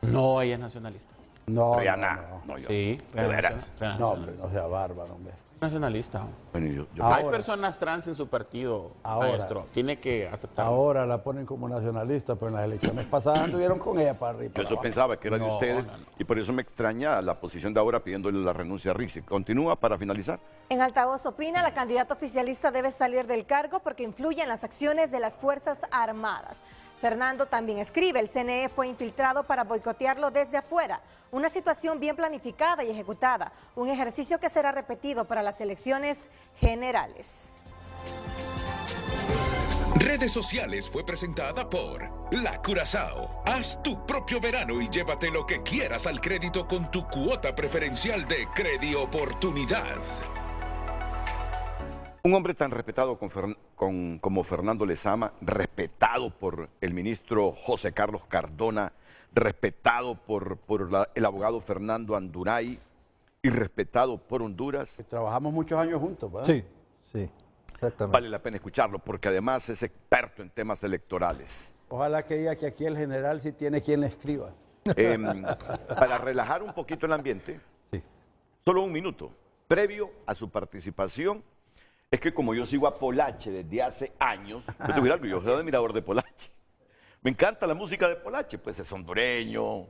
No, ella es nacionalista. No, Rihanna, no, yo. Sí, ¿De veras? no, hombre, no sea bárbaro, hombre. Nacionalista. Bueno, Hay Ahora. personas trans en su partido, Ahora. maestro. Tiene que aceptarlo. Ahora la ponen como nacionalista, pero en las elecciones pasadas anduvieron con ella para arriba. Yo eso pensaba que era de No, ustedes no. y por eso me extraña la posición de ahora pidiéndole la renuncia a Rixi. Continúa para finalizar. En Altavoz opina, la candidata oficialista debe salir del cargo porque influye en las acciones de las Fuerzas Armadas. Fernando también escribe, el CNE fue infiltrado para boicotearlo desde afuera. Una situación bien planificada y ejecutada, un ejercicio que será repetido para las elecciones generales. Redes Sociales fue presentada por La Curazao. Haz tu propio verano y llévate lo que quieras al crédito con tu cuota preferencial de Credioportunidad. Un hombre tan respetado como Fernando Lezama, respetado por el ministro José Carlos Cardona, respetado por el abogado Fernando Anduray y respetado por Honduras. Trabajamos muchos años juntos, ¿verdad? Sí, sí, exactamente. Vale la pena escucharlo porque además es experto en temas electorales. Ojalá que diga que aquí el general sí tiene quien le escriba. Para relajar un poquito el ambiente, Sí. solo un minuto, previo a su participación, es que como yo sigo a Polache desde hace años, yo te voy a decir algo, yo soy admirador de Polache. Me encanta la música de Polache, pues es hondureño.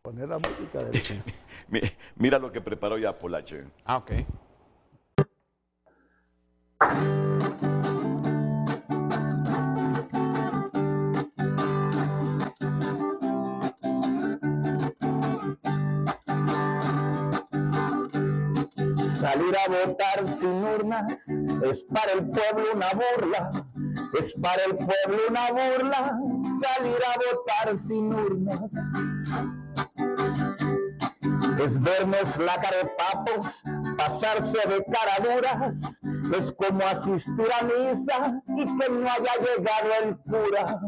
Poner la música de... Mira lo que preparó ya Polache. Ah, ok. Salir a votar sin urnas es para el pueblo una burla, es para el pueblo una burla, salir a votar sin urnas. Es vernos la cara de papos, pasarse de cara duras, es como asistir a misa y que no haya llegado el cura.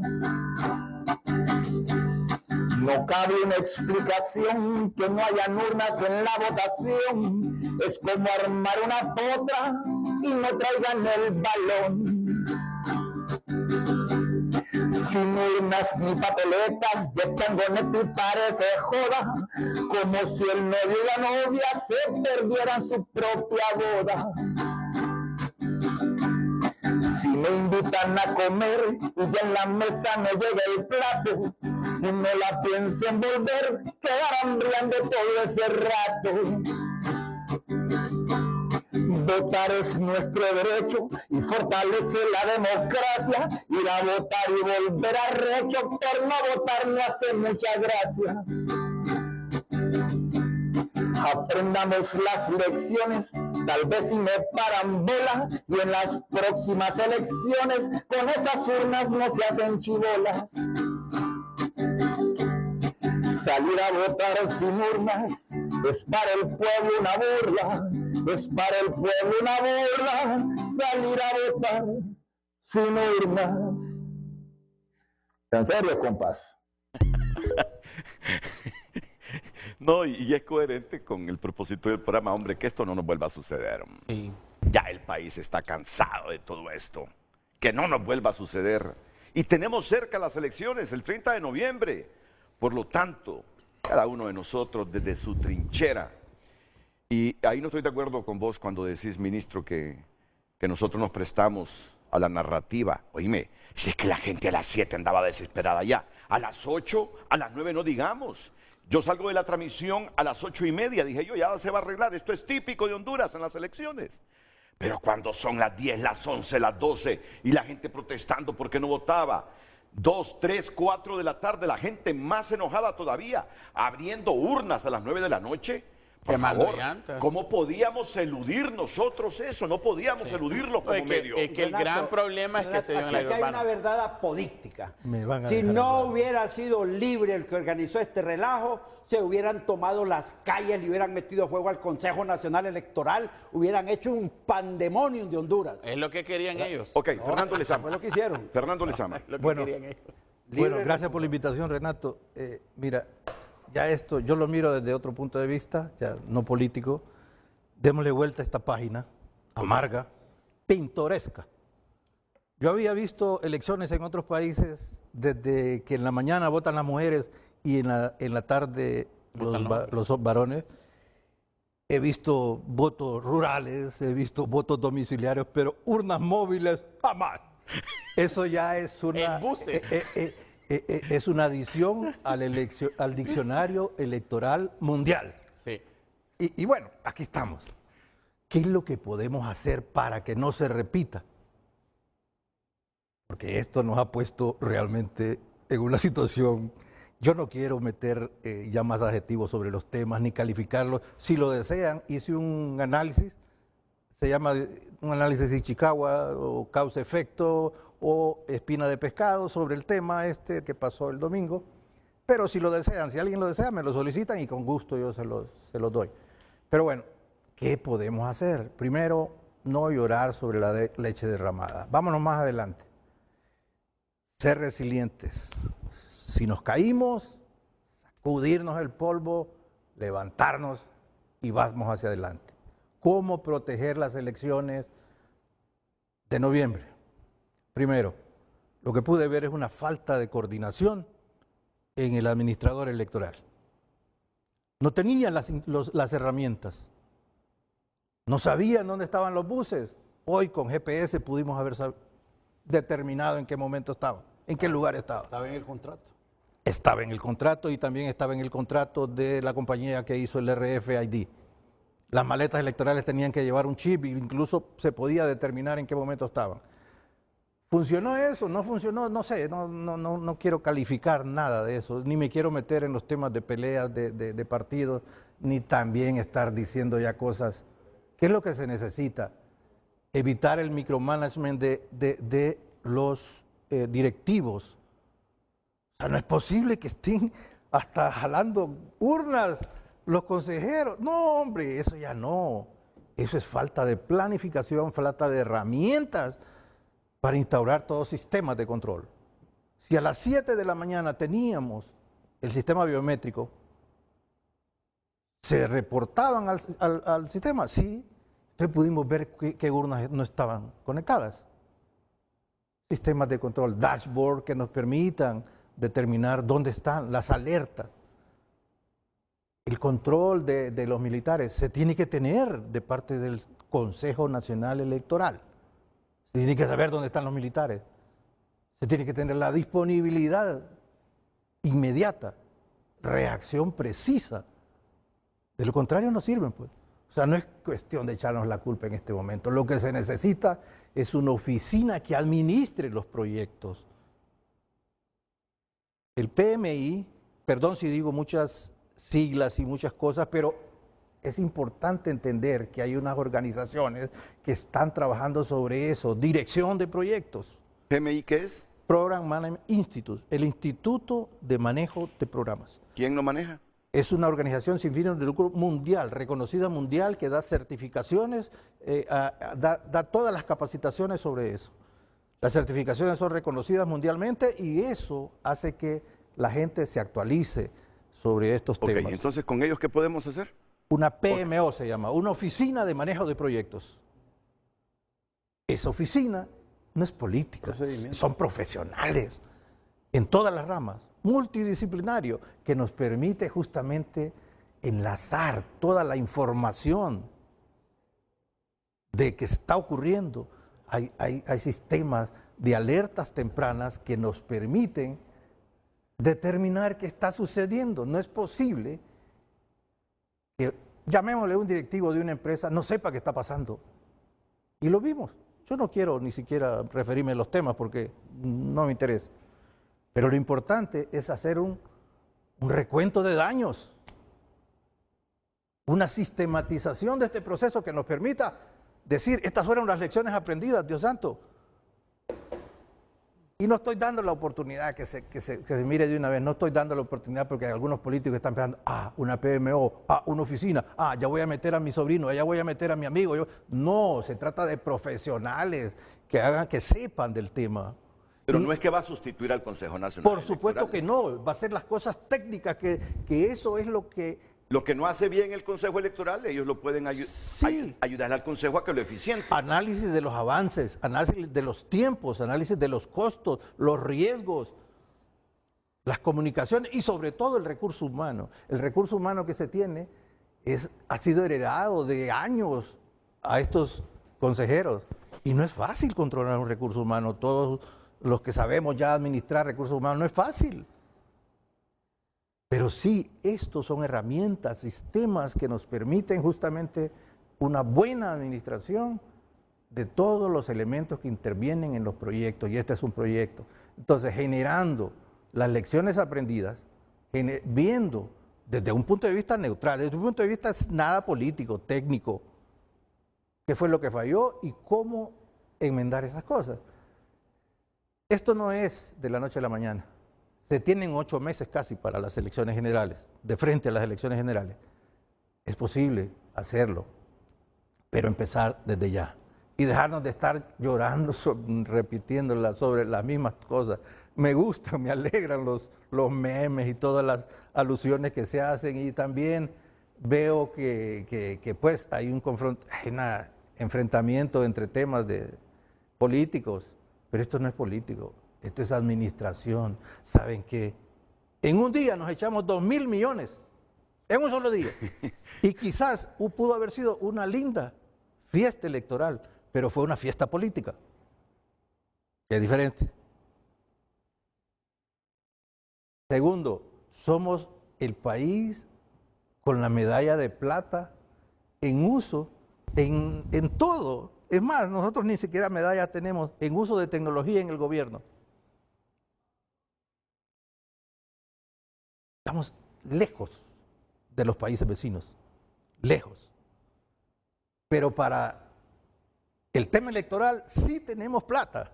No cabe una explicación que no hayan urnas en la votación. Es como armar una potra y no traigan el balón. Sin urnas ni papeletas, ya changonete y parece joda, como si el novio y la novia se perdieran su propia boda. Si me invitan a comer y ya en la mesa no llega el plato, y no la pienso envolver, quedar hambriando todo ese rato. Votar es nuestro derecho y fortalece la democracia. Ir a votar y volver a recho por no votar no hace mucha gracia. Aprendamos las lecciones, tal vez si me paran bola, y en las próximas elecciones con esas urnas no se hacen chibolas. Salir a votar sin urnas es para el pueblo una burla, es para el pueblo una burla, salir a votar sin urnas. En serio, compas. No, y es coherente con el propósito del programa, hombre, que esto no nos vuelva a suceder. Sí. Ya el país está cansado de todo esto. Que no nos vuelva a suceder. Y tenemos cerca las elecciones, el 30 de noviembre. Por lo tanto, cada uno de nosotros desde su trinchera. Y ahí no estoy de acuerdo con vos cuando decís, ministro, que nosotros nos prestamos a la narrativa. Oíme, si es que la gente a las 7 andaba desesperada ya, a las 8, a las 9 no digamos. Yo salgo de la transmisión a las 8:30, dije yo, ya se va a arreglar, esto es típico de Honduras en las elecciones. Pero cuando son las 10, las 11, las 12 y la gente protestando porque no votaba, 2, 3, 4 de la tarde, la gente más enojada todavía, abriendo urnas a las 9 de la noche. Por Quemando favor, llantas. ¿cómo podíamos eludir nosotros eso? No podíamos eludirlo como medio. Es que el gran problema es que se dio en la aquí hay una urbana. verdad apodíctica. Me van a Si dejar no hablar. hubiera sido Libre el que organizó este relajo, se hubieran tomado las calles, le hubieran metido fuego al Consejo Nacional Electoral, hubieran hecho un pandemonium de Honduras. Es lo que querían ellos. Ok, Fernando Lezama. Fue lo que hicieron. Fernando Lezama. Lo que Bueno, querían ellos. Bueno, Libre gracias por la invitación, Renato. Mira, ya esto, yo lo miro desde otro punto de vista, ya no político. Démosle vuelta a esta página, amarga, pintoresca. Yo había visto elecciones en otros países desde que en la mañana votan las mujeres y en la tarde los varones. He visto votos rurales, he visto votos domiciliarios, pero urnas móviles jamás. Eso ya es una... En buses. Es una adición al diccionario electoral mundial. Sí. Y bueno, aquí estamos. ¿Qué es lo que podemos hacer para que no se repita? Porque esto nos ha puesto realmente en una situación... Yo no quiero meter ya más adjetivos sobre los temas ni calificarlos. Si lo desean, hice un análisis, se llama un análisis de Ichikawa o causa-efecto o espina de pescado sobre el tema este que pasó el domingo. Pero si lo desean, si alguien lo desea, me lo solicitan y con gusto yo se los doy. Pero bueno, ¿qué podemos hacer? Primero, no llorar sobre la leche derramada. Vámonos más adelante. Ser resilientes. Si nos caímos, sacudirnos el polvo, levantarnos y vamos hacia adelante. ¿Cómo proteger las elecciones de noviembre? Primero, lo que pude ver es una falta de coordinación en el administrador electoral. No tenían las herramientas, no sabían dónde estaban los buses. Hoy con GPS pudimos haber determinado en qué momento estaban, en qué lugar estaban. Estaba en el contrato. Estaba en el contrato y también estaba en el contrato de la compañía que hizo el RFID. Las maletas electorales tenían que llevar un chip e incluso se podía determinar en qué momento estaban. ¿Funcionó eso? ¿No funcionó? No sé, no quiero calificar nada de eso, ni me quiero meter en los temas de peleas de partidos, ni también estar diciendo ya cosas. ¿Qué es lo que se necesita? Evitar el micromanagement de los directivos. O sea, no es posible que estén hasta jalando urnas los consejeros. No, hombre, eso ya no. Eso es falta de planificación, falta de herramientas para instaurar todos sistemas de control. Si a las 7 de la mañana teníamos el sistema biométrico, ¿se reportaban al sistema? Sí. Entonces pudimos ver qué urnas no estaban conectadas. Sistemas de control, dashboard que nos permitan determinar dónde están las alertas. El control de los militares se tiene que tener de parte del Consejo Nacional Electoral. Se tiene que saber dónde están los militares. Se tiene que tener la disponibilidad inmediata, reacción precisa. De lo contrario no sirven, pues. O sea, no es cuestión de echarnos la culpa en este momento. Lo que se necesita es una oficina que administre los proyectos. El PMI, perdón si digo muchas siglas y muchas cosas, pero es importante entender que hay unas organizaciones que están trabajando sobre eso, dirección de proyectos. ¿PMI qué es? Program Management Institute, el Instituto de Manejo de Programas. ¿Quién lo maneja? Es una organización sin fines de lucro mundial, reconocida mundial, que da certificaciones, da todas las capacitaciones sobre eso. Las certificaciones son reconocidas mundialmente y eso hace que la gente se actualice sobre estos Ok, temas. entonces, ¿con ellos qué podemos hacer? Una PMO se llama, una oficina de manejo de proyectos. Esa oficina no es política, son profesionales en todas las ramas, multidisciplinario, que nos permite justamente enlazar toda la información de que está ocurriendo. Hay sistemas de alertas tempranas que nos permiten determinar qué está sucediendo. No es posible que, llamémosle, un directivo de una empresa no sepa qué está pasando. Y lo vimos. Yo no quiero ni siquiera referirme a los temas porque no me interesa. Pero lo importante es hacer un recuento de daños, una sistematización de este proceso que nos permita decir, estas fueron las lecciones aprendidas, Dios santo. Y no estoy dando la oportunidad que se mire de una vez, no estoy dando la oportunidad porque algunos políticos están pensando, una PMO, una oficina, ya voy a meter a mi sobrino, ya voy a meter a mi amigo. No, se trata de profesionales que hagan, que sepan del tema. Pero no es que va a sustituir al Consejo Nacional Por supuesto que no, va a ser las cosas técnicas, que eso es lo que... Lo que no hace bien el Consejo Electoral, ellos lo pueden ayudar al Consejo a que lo eficiente. Análisis de los avances, análisis de los tiempos, análisis de los costos, los riesgos, las comunicaciones y sobre todo el recurso humano. El recurso humano que se tiene ha sido heredado de años a estos consejeros. Y no es fácil controlar un recurso humano. Todos los que sabemos ya administrar recursos humanos no es fácil. Pero sí, estos son herramientas, sistemas que nos permiten justamente una buena administración de todos los elementos que intervienen en los proyectos, y este es un proyecto. Entonces, generando las lecciones aprendidas, viendo desde un punto de vista neutral, desde un punto de vista nada político, técnico, qué fue lo que falló y cómo enmendar esas cosas. Esto no es de la noche a la mañana. Se tienen 8 meses casi para las elecciones generales, de frente a las elecciones generales. Es posible hacerlo, pero empezar desde ya. Y dejarnos de estar llorando, repitiendo sobre las mismas cosas. Me gustan, me alegran los memes y todas las alusiones que se hacen, y también veo que pues hay un enfrentamiento entre temas de políticos, pero esto no es político. Esto es administración. ¿Saben qué? En un día nos echamos 2.000 millones, en un solo día. Y quizás pudo haber sido una linda fiesta electoral, pero fue una fiesta política, que es diferente. Segundo, somos el país con la medalla de plata en uso, en todo. Es más, nosotros ni siquiera medalla tenemos en uso de tecnología en el gobierno. Estamos lejos de los países vecinos, lejos. Pero para el tema electoral sí tenemos plata.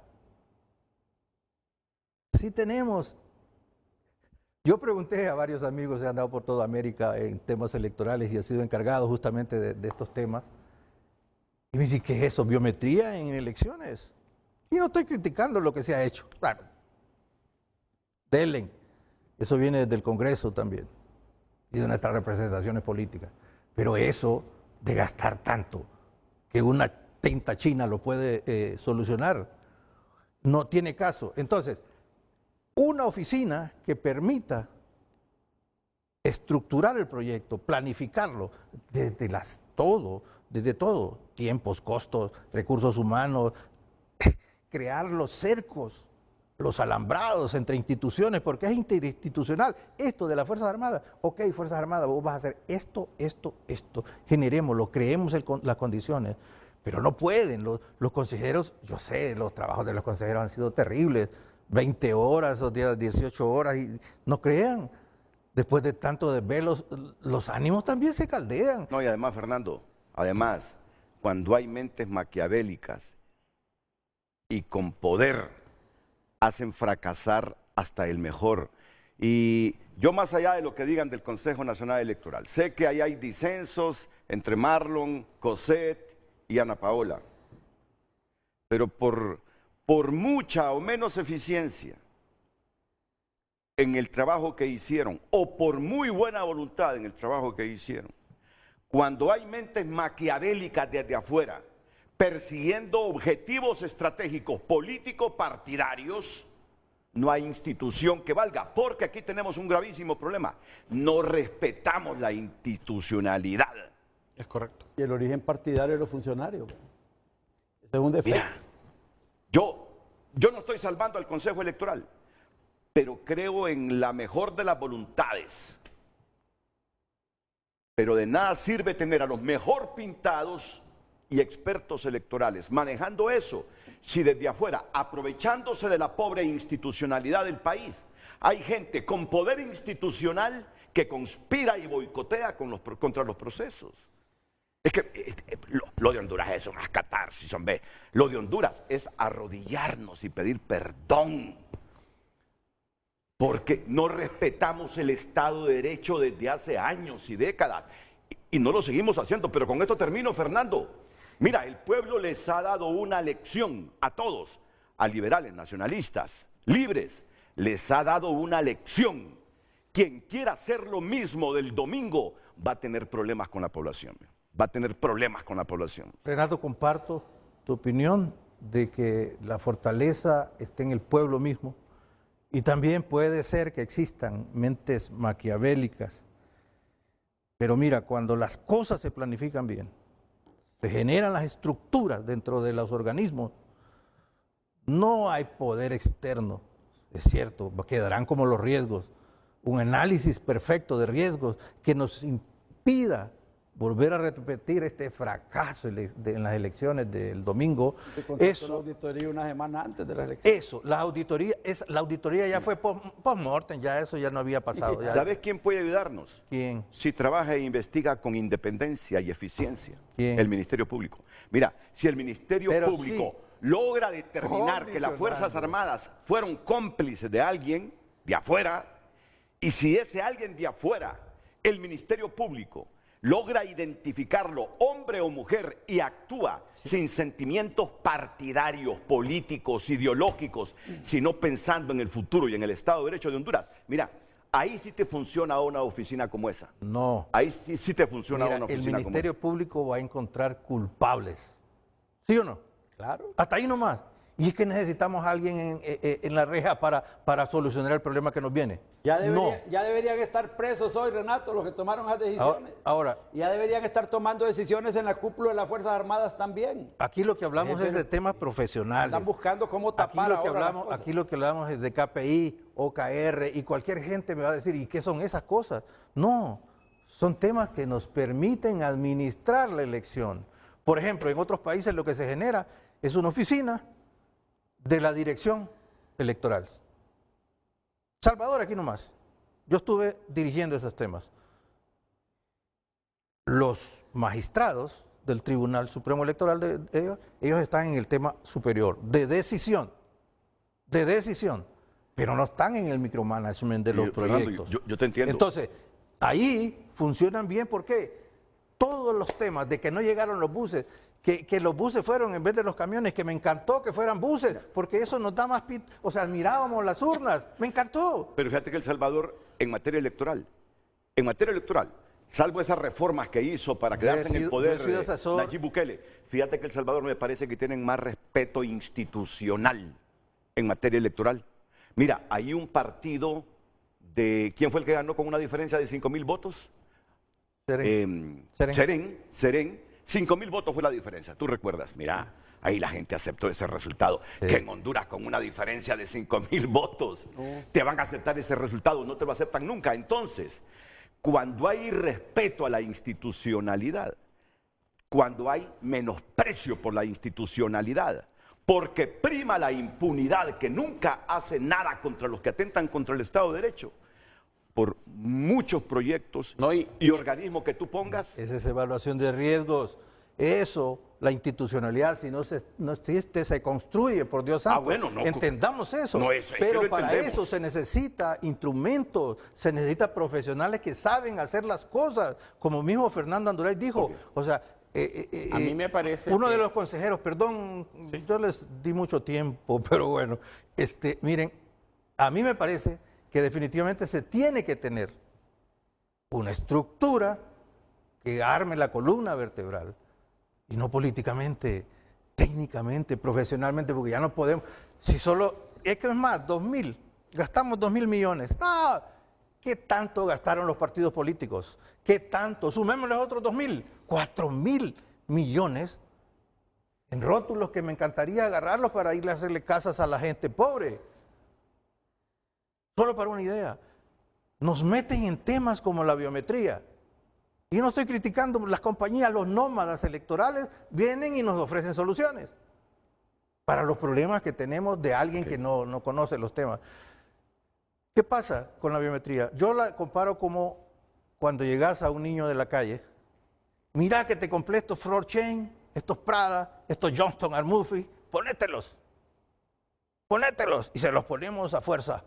Sí tenemos. Yo pregunté a varios amigos que han andado por toda América en temas electorales y han sido encargados justamente de estos temas. Y me dicen, ¿qué es eso? ¿Biometría en elecciones? Y no estoy criticando lo que se ha hecho, claro. Denle. Eso viene desde el Congreso también y de nuestras representaciones políticas. Pero eso de gastar tanto, que una tinta china lo puede solucionar, no tiene caso. Entonces, una oficina que permita estructurar el proyecto, planificarlo desde todo, tiempos, costos, recursos humanos, crear los cercos, los alambrados entre instituciones, porque es interinstitucional. Esto de las Fuerzas Armadas, ok, Fuerzas Armadas, vos vas a hacer esto, generémoslo, creemos las condiciones, pero no pueden, los consejeros, yo sé, los trabajos de los consejeros han sido terribles, 20 horas, o 18 horas, y no crean, después de tanto desvelos, los ánimos también se caldean. No, y además, Fernando, cuando hay mentes maquiavélicas y con poder, hacen fracasar hasta el mejor. Y yo, más allá de lo que digan del Consejo Nacional Electoral, sé que ahí hay disensos entre Marlon, Cosette y Ana Paola, pero por mucha o menos eficiencia, en el trabajo que hicieron, o por muy buena voluntad en el trabajo que hicieron, cuando hay mentes maquiavélicas desde afuera, persiguiendo objetivos estratégicos políticos partidarios, no hay institución que valga, porque aquí tenemos un gravísimo problema. No respetamos la institucionalidad. Es correcto. Y el origen partidario de los funcionarios. Ese es un defecto. Mira, yo no estoy salvando al Consejo Electoral, pero creo en la mejor de las voluntades. Pero de nada sirve tener a los mejor pintados y expertos electorales manejando eso, si desde afuera, aprovechándose de la pobre institucionalidad del país, hay gente con poder institucional que conspira y boicotea contra los procesos. Es que lo de Honduras es una catarsis, hombre. Lo de Honduras es arrodillarnos y pedir perdón. Porque no respetamos el Estado de Derecho desde hace años y décadas. Y no lo seguimos haciendo. Pero con esto termino, Fernando. Mira, el pueblo les ha dado una lección a todos, a liberales, nacionalistas, libres. Les ha dado una lección. Quien quiera hacer lo mismo del domingo va a tener problemas con la población. Va a tener problemas con la población. Renato, comparto tu opinión de que la fortaleza está en el pueblo mismo y también puede ser que existan mentes maquiavélicas. Pero mira, cuando las cosas se planifican bien, se generan las estructuras dentro de los organismos, no hay poder externo, es cierto, quedarán como los riesgos, un análisis perfecto de riesgos que nos impida volver a repetir este fracaso en las elecciones del domingo. Eso, la auditoría una semana antes de la elección. Eso, la auditoría ya fue post-mortem, ya eso ya no había pasado. Ya. ¿Sabes quién puede ayudarnos? ¿Quién? Si trabaja e investiga con independencia y eficiencia. ¿Quién? El Ministerio Público. Mira, si el Ministerio Público logra determinar que las Fuerzas Armadas fueron cómplices de alguien de afuera, y si ese alguien de afuera, el Ministerio Público, logra identificarlo, hombre o mujer, y actúa sin sentimientos partidarios, políticos, ideológicos, sino pensando en el futuro y en el Estado de Derecho de Honduras. Mira, ahí sí te funciona una oficina como esa. No. Ahí sí te funciona una oficina como esa. El Ministerio Público va a encontrar culpables. ¿Sí o no? Claro. Hasta ahí nomás. Y es que necesitamos a alguien en la reja para solucionar el problema que nos viene. Ya deberían estar presos hoy, Renato, los que tomaron las decisiones. Ahora, ya deberían estar tomando decisiones en la cúpula de las Fuerzas Armadas también. Aquí lo que hablamos es de temas profesionales. Están buscando cómo tapar aquí lo que hablamos es de KPI, OKR, y cualquier gente me va a decir, ¿y qué son esas cosas? No, son temas que nos permiten administrar la elección. Por ejemplo, en otros países lo que se genera es una oficina de la dirección electoral. Salvador, aquí nomás. Yo estuve dirigiendo esos temas. Los magistrados del Tribunal Supremo Electoral, ellos están en el tema superior, de decisión, pero no están en el micromanagement de los proyectos. Fernando, yo te entiendo. Entonces, ahí funcionan bien, ¿por qué? Todos los temas de que no llegaron los buses, que los buses fueron en vez de los camiones, que me encantó que fueran buses, porque eso nos da más... O sea, mirábamos las urnas, me encantó. Pero fíjate que El Salvador, en materia electoral, salvo esas reformas que hizo para quedarse en el poder Nayib Bukele, fíjate que El Salvador me parece que tienen más respeto institucional en materia electoral. Mira, hay un partido de... ¿Quién fue el que ganó con una diferencia de 5,000 votos? Serén. 5,000 votos fue la diferencia, tú recuerdas, mira, ahí la gente aceptó ese resultado, que en Honduras con una diferencia de 5,000 votos, te van a aceptar ese resultado, no te lo aceptan nunca. Entonces, cuando hay respeto a la institucionalidad, cuando hay menosprecio por la institucionalidad, porque prima la impunidad que nunca hace nada contra los que atentan contra el Estado de Derecho, por muchos proyectos y organismos que tú pongas. Esa es evaluación de riesgos. Eso, la institucionalidad, si no existe, se construye, por Dios santo. Bueno, no, entendamos eso. No, pero para eso se necesita instrumentos, se necesita profesionales que saben hacer las cosas, como mismo Fernando Anduray dijo. O sea, a mí me parece uno de los consejeros, perdón, yo les di mucho tiempo, pero bueno, miren, a mí me parece que definitivamente se tiene que tener una estructura que arme la columna vertebral, y no políticamente, técnicamente, profesionalmente, porque ya no podemos, si solo, es que es más, 2.000, gastamos 2.000 millones, no, ¿qué tanto gastaron los partidos políticos? ¿Qué tanto? Sumémosles otros 2.000, 4.000 millones en rótulos que me encantaría agarrarlos para irle a hacerle casas a la gente pobre. Solo para una idea, nos meten en temas como la biometría. Y no estoy criticando las compañías, los nómadas electorales vienen y nos ofrecen soluciones para los problemas que tenemos de alguien que no conoce los temas. ¿Qué pasa con la biometría? Yo la comparo como cuando llegas a un niño de la calle, mira que te compré estos Floor Chain, estos Prada, estos Johnston & Murphy, ponételos, y se los ponemos a fuerza.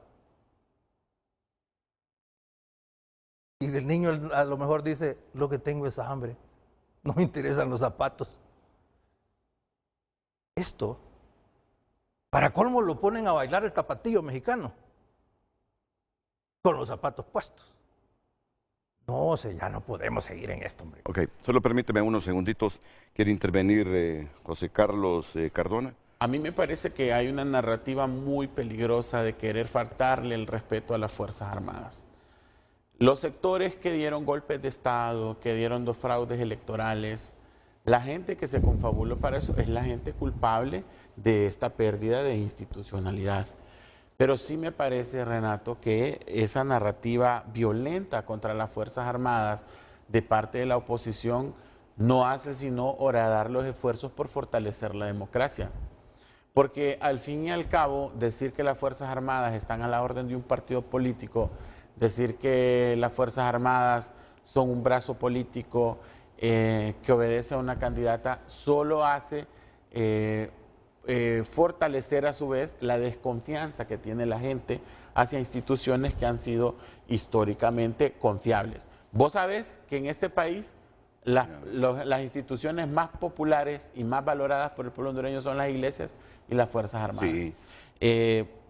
Y el niño a lo mejor dice, lo que tengo es hambre, no me interesan los zapatos. Esto, para colmo, lo ponen a bailar el tapatío mexicano, con los zapatos puestos. No, ya no podemos seguir en esto, hombre. Ok, solo permíteme unos segunditos. ¿Quiere intervenir José Carlos Cardona? A mí me parece que hay una narrativa muy peligrosa de querer faltarle el respeto a las Fuerzas Armadas. Los sectores que dieron golpes de Estado, que dieron 2 fraudes electorales, la gente que se confabuló para eso es la gente culpable de esta pérdida de institucionalidad. Pero sí me parece, Renato, que esa narrativa violenta contra las Fuerzas Armadas de parte de la oposición no hace sino horadar los esfuerzos por fortalecer la democracia. Porque al fin y al cabo, decir que las Fuerzas Armadas están a la orden de un partido político, decir que las Fuerzas Armadas son un brazo político que obedece a una candidata, solo hace fortalecer a su vez la desconfianza que tiene la gente hacia instituciones que han sido históricamente confiables. Vos sabés que en este país las instituciones más populares y más valoradas por el pueblo hondureño son las iglesias y las Fuerzas Armadas. Sí.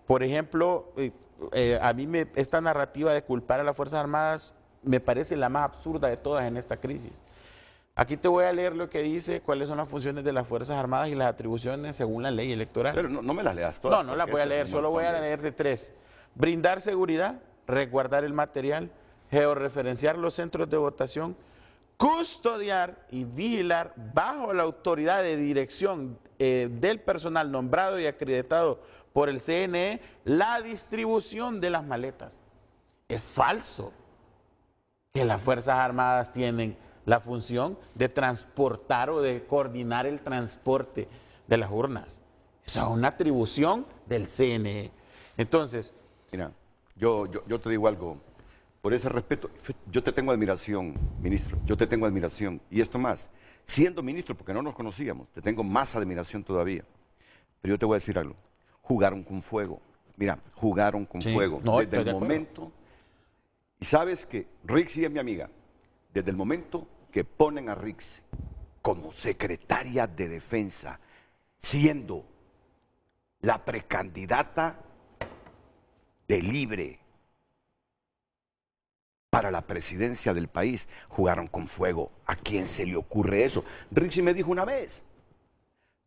Por ejemplo, a mí esta narrativa de culpar a las Fuerzas Armadas me parece la más absurda de todas en esta crisis. Aquí te voy a leer lo que dice, cuáles son las funciones de las Fuerzas Armadas y las atribuciones según la ley electoral. Pero no me las leas todas. No las voy a leer, solo voy a leer de 3. Brindar seguridad, resguardar el material, georreferenciar los centros de votación, custodiar y vigilar bajo la autoridad de dirección del personal nombrado y acreditado por el CNE la distribución de las maletas. Es falso que las Fuerzas Armadas tienen la función de transportar o de coordinar el transporte de las urnas. Esa es una atribución del CNE. Entonces, mira, yo te digo algo, por ese respeto, yo te tengo admiración, ministro, yo te tengo admiración, y esto más, siendo ministro, porque no nos conocíamos, te tengo más admiración todavía, pero yo te voy a decir algo, jugaron con fuego, mira, jugaron con fuego, desde el momento, y sabes que Rixi es mi amiga, desde el momento que ponen a Rixi como secretaria de Defensa, siendo la precandidata de Libre para la presidencia del país, jugaron con fuego. ¿A quién se le ocurre eso? Rixi me dijo una vez,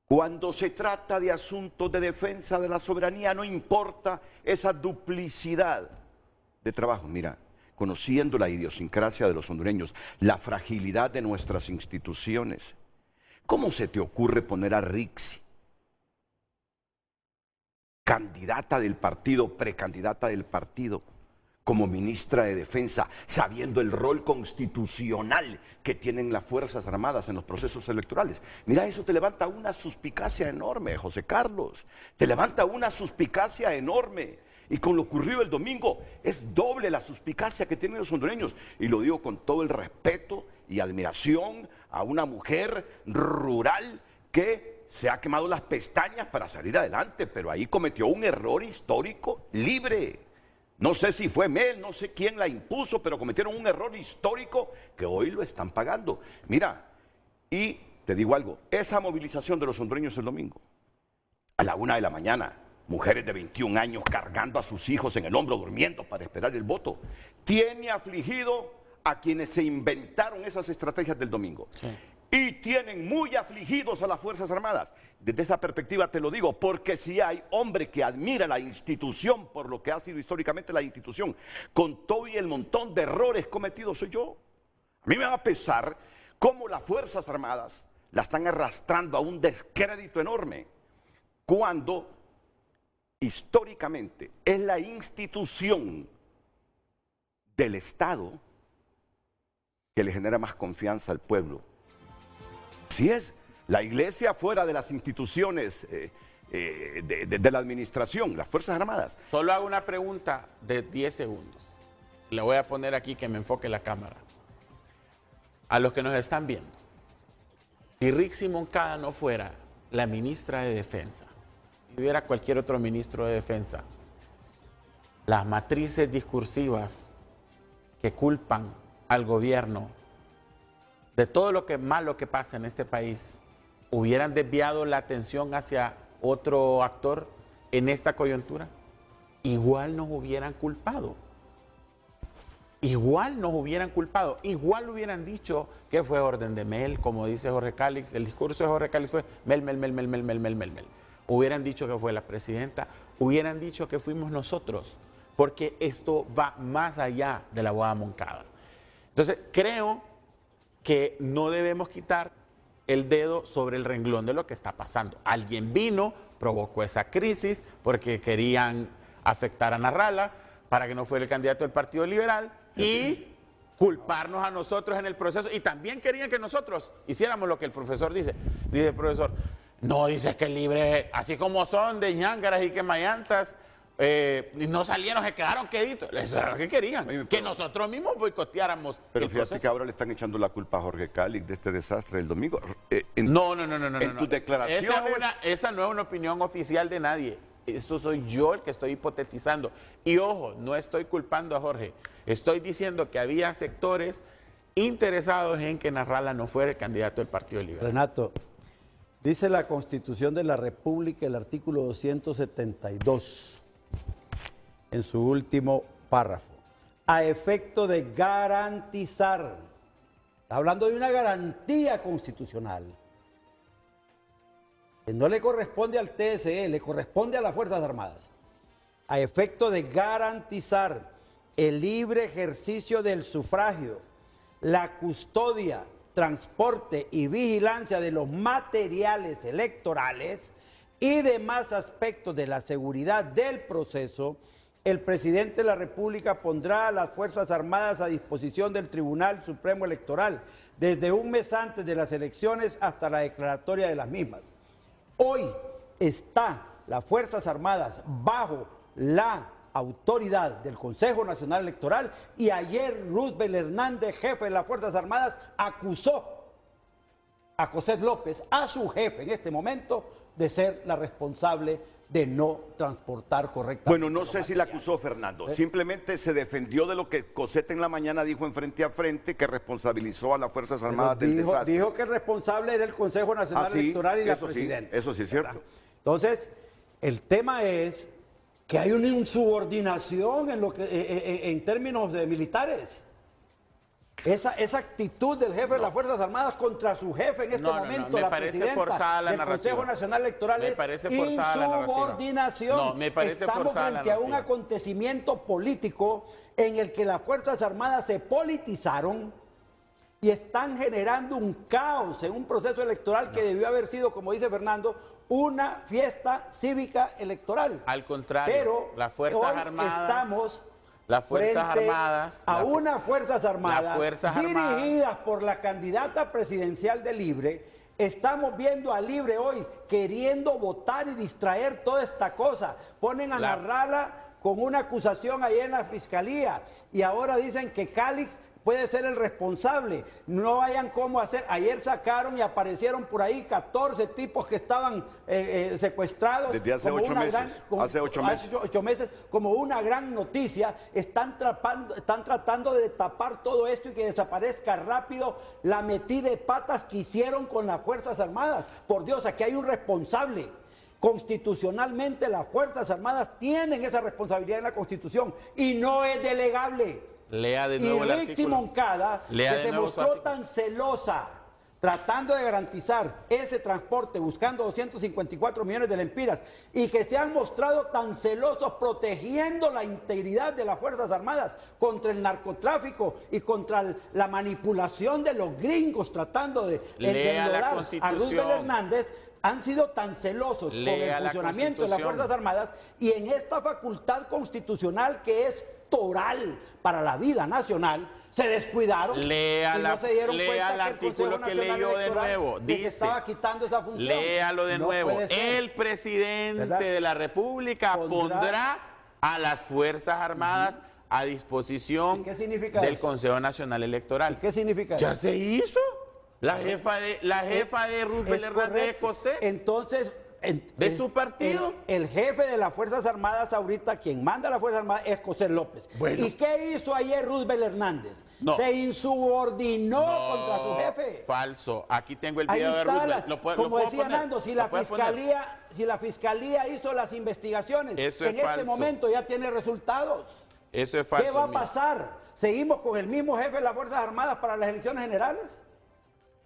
cuando se trata de asuntos de defensa de la soberanía, no importa esa duplicidad de trabajo. Mira, conociendo la idiosincrasia de los hondureños, la fragilidad de nuestras instituciones, ¿cómo se te ocurre poner a Rixi, candidata del partido, precandidata del partido, como ministra de Defensa, sabiendo el rol constitucional que tienen las Fuerzas Armadas en los procesos electorales? Mira, eso te levanta una suspicacia enorme, José Carlos, te levanta una suspicacia enorme. Y con lo ocurrido el domingo, es doble la suspicacia que tienen los hondureños. Y lo digo con todo el respeto y admiración a una mujer rural que se ha quemado las pestañas para salir adelante, pero ahí cometió un error histórico Libre. No sé si fue Mel, no sé quién la impuso, pero cometieron un error histórico que hoy lo están pagando. Mira, y te digo algo, esa movilización de los hondureños el domingo, a la 1 de la mañana, mujeres de 21 años cargando a sus hijos en el hombro, durmiendo para esperar el voto. Tiene afligido a quienes se inventaron esas estrategias del domingo. Sí. Y tienen muy afligidos a las Fuerzas Armadas. Desde esa perspectiva te lo digo, porque si hay hombre que admira la institución por lo que ha sido históricamente la institución, con todo y el montón de errores cometidos, soy yo. A mí me va a pesar cómo las Fuerzas Armadas la están arrastrando a un descrédito enorme, cuando históricamente es la institución del Estado que le genera más confianza al pueblo. Si es la iglesia fuera de las instituciones de la administración, las Fuerzas Armadas. Solo hago una pregunta de 10 segundos. Le voy a poner aquí que me enfoque la cámara. A los que nos están viendo, si Rixy Moncada no fuera la ministra de Defensa, si hubiera cualquier otro ministro de Defensa, las matrices discursivas que culpan al gobierno de todo lo que malo que pasa en este país, hubieran desviado la atención hacia otro actor en esta coyuntura, igual nos hubieran culpado. Igual nos hubieran culpado, igual hubieran dicho que fue orden de Mel, como dice Jorge Calix. El discurso de Jorge Calix fue Mel. Hubieran dicho que fue la presidenta, hubieran dicho que fuimos nosotros, porque esto va más allá de la abogada Moncada. Entonces, creo que no debemos quitar el dedo sobre el renglón de lo que está pasando. Alguien vino, provocó esa crisis porque querían afectar a Narrala para que no fuera el candidato del Partido Liberal y culparnos a nosotros en el proceso. Y también querían que nosotros hiciéramos lo que el profesor dice. Dice el profesor, no, dice que Libre, así como son de ñángaras y que mayantas, no salieron, se quedaron queditos. Eso era lo que querían, que nosotros mismos boicoteáramos. Pero fíjate que ahora le están echando la culpa a Jorge Calix de este desastre del domingo. No. En tus declaraciones... Esa no es una opinión oficial de nadie. Eso soy yo el que estoy hipotetizando. Y ojo, no estoy culpando a Jorge. Estoy diciendo que había sectores interesados en que Narrala no fuera el candidato del Partido Liberal. Renato, dice la Constitución de la República, el artículo 272, en su último párrafo, a efecto de garantizar, está hablando de una garantía constitucional, que no le corresponde al TSE, le corresponde a las Fuerzas Armadas, a efecto de garantizar el libre ejercicio del sufragio, la custodia, transporte y vigilancia de los materiales electorales y demás aspectos de la seguridad del proceso, el presidente de la República pondrá a las Fuerzas Armadas a disposición del Tribunal Supremo Electoral desde un mes antes de las elecciones hasta la declaratoria de las mismas. Hoy está las Fuerzas Armadas bajo la autoridad del Consejo Nacional Electoral y ayer Roosevelt Hernández, jefe de las Fuerzas Armadas, acusó a José López, a su jefe en este momento, de ser la responsable de no transportar correctamente. Bueno, no sé si la acusó Fernando, simplemente se defendió de lo que Cosette en la mañana dijo en Frente a Frente, que responsabilizó a las Fuerzas Armadas del desastre. Dijo que el responsable era el Consejo Nacional Electoral y la presidenta. Eso sí es cierto. Entonces, el tema es que hay una insubordinación en, en términos de militares. Esa actitud del jefe de las Fuerzas Armadas contra su jefe en este momento, la presidenta del Consejo Nacional Electoral, es insubordinación. Estamos frente a un acontecimiento político en el que las Fuerzas Armadas se politizaron y están generando un caos en un proceso electoral que debió haber sido, como dice Fernando, una fiesta cívica electoral. Al contrario, pero las Fuerzas Armadas... estamos las Fuerzas Armadas, unas Fuerzas Armadas dirigidas por la candidata presidencial de Libre. Estamos viendo a Libre hoy queriendo votar y distraer toda esta cosa. Ponen a Narrala con una acusación ahí en la fiscalía y ahora dicen que Calix puede ser el responsable. No hayan cómo hacer. Ayer sacaron y aparecieron por ahí 14 tipos que estaban secuestrados. Desde hace 8 meses. Hace 8 meses, como una gran noticia. Están tratando de tapar todo esto y que desaparezca rápido la metida de patas que hicieron con las Fuerzas Armadas. Por Dios, aquí hay un responsable. Constitucionalmente las Fuerzas Armadas tienen esa responsabilidad en la Constitución y no es delegable. Lea de nuevo el Y Rixi artículo. Moncada, Lea que de se nuevo su mostró artículo. tan celosa, tratando de garantizar ese transporte, buscando 254 millones de lempiras, y que se han mostrado tan celosos protegiendo la integridad de las Fuerzas Armadas contra el narcotráfico y contra la manipulación de los gringos tratando de Lea la endeudar a Constitución. Roosevelt Hernández, han sido tan celosos con Lea el la funcionamiento de las Constitución. Fuerzas Armadas y en esta facultad constitucional que es toral para la vida nacional, se descuidaron Lea y la- no se dieron lea cuenta el que el artículo Consejo que Nacional leyó de Electoral nuevo. les Dice, estaba quitando esa función. Léalo de No nuevo. puede ser. El presidente ¿Verdad? de la República pondrá a las Fuerzas Armadas a disposición ¿Y qué significa del eso? Consejo Nacional Electoral. ¿Qué significa ¿Ya eso? se hizo? La jefa de Roosevelt Hernández es Cosé. Entonces, ¿De su partido? El jefe de las Fuerzas Armadas ahorita, quien manda a las Fuerzas Armadas es José López. Bueno. ¿Y qué hizo ayer Roosevelt Hernández? No. Se insubordinó contra su jefe. Falso. Aquí tengo el Ahí video de está, Roosevelt. ¿Lo puedo como decía poner? Nando, si ¿Lo la puedes poner? fiscalía hizo las investigaciones, Eso en es este falso. momento ya tiene resultados. Eso es falso. ¿Qué va a mira. pasar? ¿Seguimos con el mismo jefe de las Fuerzas Armadas para las elecciones generales?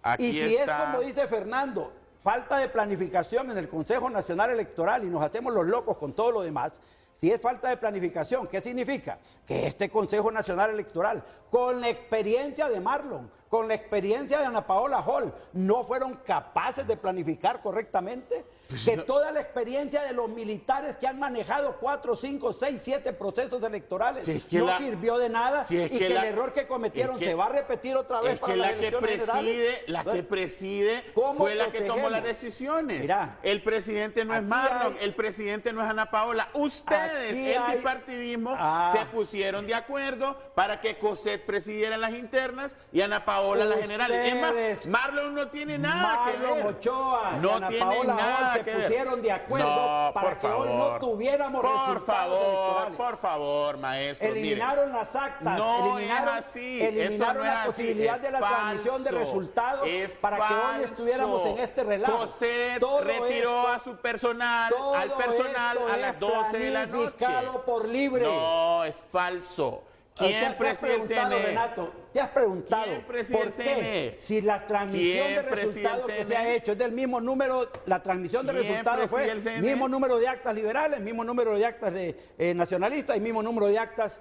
Aquí Y si está. es como dice Fernando, falta de planificación en el Consejo Nacional Electoral y nos hacemos los locos con todo lo demás, si es falta de planificación, ¿qué significa? Que este Consejo Nacional Electoral, con la experiencia de Marlon, con la experiencia de Ana Paola Hall, no fueron capaces de planificar correctamente, que toda la experiencia de los militares que han manejado 4, 5, 6, 7 procesos electorales Si es que no la- sirvió de nada si es y que que la- el error que cometieron es que- se va a repetir otra vez Es para que las la que elecciones generales. preside ¿Cómo fue la que tomó protegemos? las decisiones. Mira, el presidente no es aquí Marlon, hay- el presidente no es Ana Paola. Ustedes, Aquí el hay- bipartidismo, Ah. se pusieron de acuerdo para que Cosette presidiera las internas y Ana Paola las generales. Es más, Ustedes, Marlon no tiene nada que Marlon ver. Ochoa y no Ana tiene Paola nada Hall se que ver. pusieron de acuerdo No, para por que hoy no favor. tuviéramos Por resultados favor, electorales. por favor, maestro. mire. Eliminaron las actas, No eliminaron, es así, eliminaron eso no la es así, posibilidad es de la transmisión de falso, resultados es para que hoy falso. estuviéramos en este relajo. Cosette Todo retiró esto- a su personal, todo al personal esto a las es 12 de la noche. planificado por Libre. No, es falso. ¿Quién ¿Te has preside el preguntado, CNE? Renato? ¿Te has preguntado ¿Quién preside por el qué? CNE? Si la transmisión de ¿Quién preside el resultados que se ha CNE? hecho es del mismo número, la transmisión de ¿Quién resultados fue preside el CNE? mismo número de actas liberales, mismo número de actas nacionalistas y mismo número de actas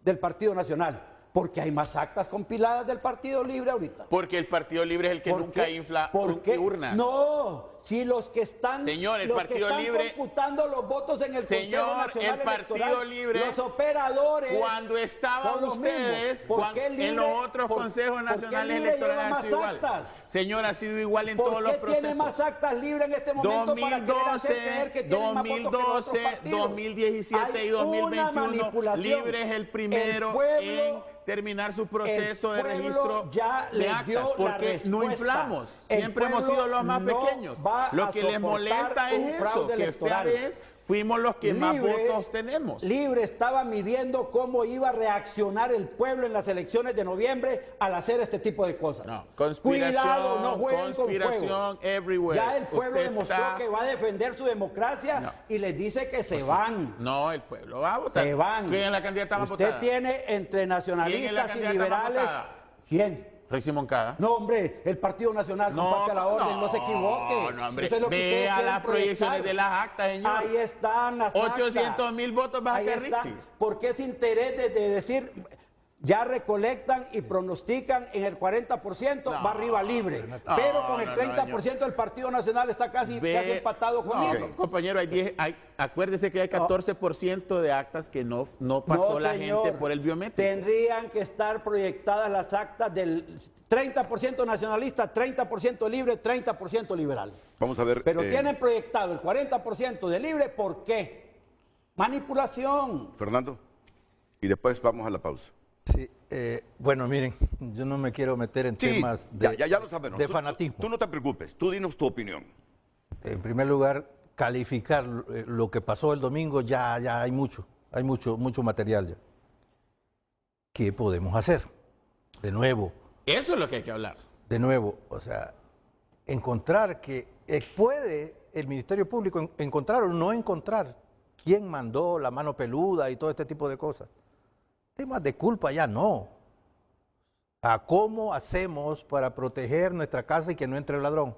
del Partido Nacional. Porque hay más actas compiladas del Partido Libre ahorita. Porque el Partido Libre es el que ¿Por nunca qué? infla ¿Por qué? urnas. No, si los que están, Señor, el los Partido que están Libre- computando los votos en el Consejo Señor, Nacional el Partido Electoral, Libre, los operadores, Cuando estaban son los ustedes, mismos. ¿Por qué en Libre- los otros por- consejos por qué nacionales Libre electorales lleva ha más sido igual. actas? Señor, ha sido igual en ¿Por todos los qué tiene procesos. más actas libres en este momento para querer hacer creer que tiene más votos que los otros 2012, partidos? 2017 Hay y 2021, una manipulación. Libre es el primero El pueblo- en terminar su proceso de el pueblo registro ya de les actas, dio la porque no respuesta. inflamos, El siempre hemos pueblo sido los más no pequeños. va Lo a que les soportar molesta un es eso, fraude que electoral. esta vez fuimos los que más Libre- votos tenemos. Libre estaba midiendo cómo iba a reaccionar el pueblo en las elecciones de noviembre al hacer este tipo de cosas. No, conspiración, Cuidado, no jueguen con conspiración fuego. everywhere. Ya el pueblo Usted demostró está- que va a defender su democracia No. y les dice que se van. No, el pueblo va a votar. Se van. ¿Quién es la candidata más Usted votada? tiene entre ¿Quién es la nacionalistas y candidata más liberales. votada? ¿Quién? Rexy Moncada. No, hombre, el Partido Nacional comparte la orden, no se equivoque. No, hombre. Eso es lo que ustedes Vea quieren las proyecciones proyectar. de las actas, señor. Ahí están las actas. 800,000 votos va a Ahí sacar está. Rixi. ¿Por qué ese interés de decir, ya recolectan y pronostican en el 40%, No, va arriba Libre? no, Pero con el no, 30% del Partido Nacional está casi empatado con No, Libre. compañero, acuérdese que hay 14% de actas que no pasó No, la señor. gente por el biométrico. Tendrían que estar proyectadas las actas del 30% nacionalista, 30% libre, 30% liberal. Vamos a ver. Pero tienen proyectado el 40% de libre, ¿por qué? Manipulación. Fernando, y después vamos a la pausa. Sí, bueno, miren, yo no me quiero meter en Sí, temas de, ya lo sabemos. de Tú- fanatismo. Tú no te preocupes, tú dinos tu opinión. En primer lugar, calificar lo que pasó el domingo, ya hay mucho material ya. ¿Qué podemos hacer? De nuevo, Eso es lo que hay que hablar. o sea, encontrar que puede el Ministerio Público encontrar o no encontrar quién mandó la mano peluda y todo este tipo de cosas. Temas de culpa ya no. ¿A cómo hacemos para proteger nuestra casa y que no entre el ladrón,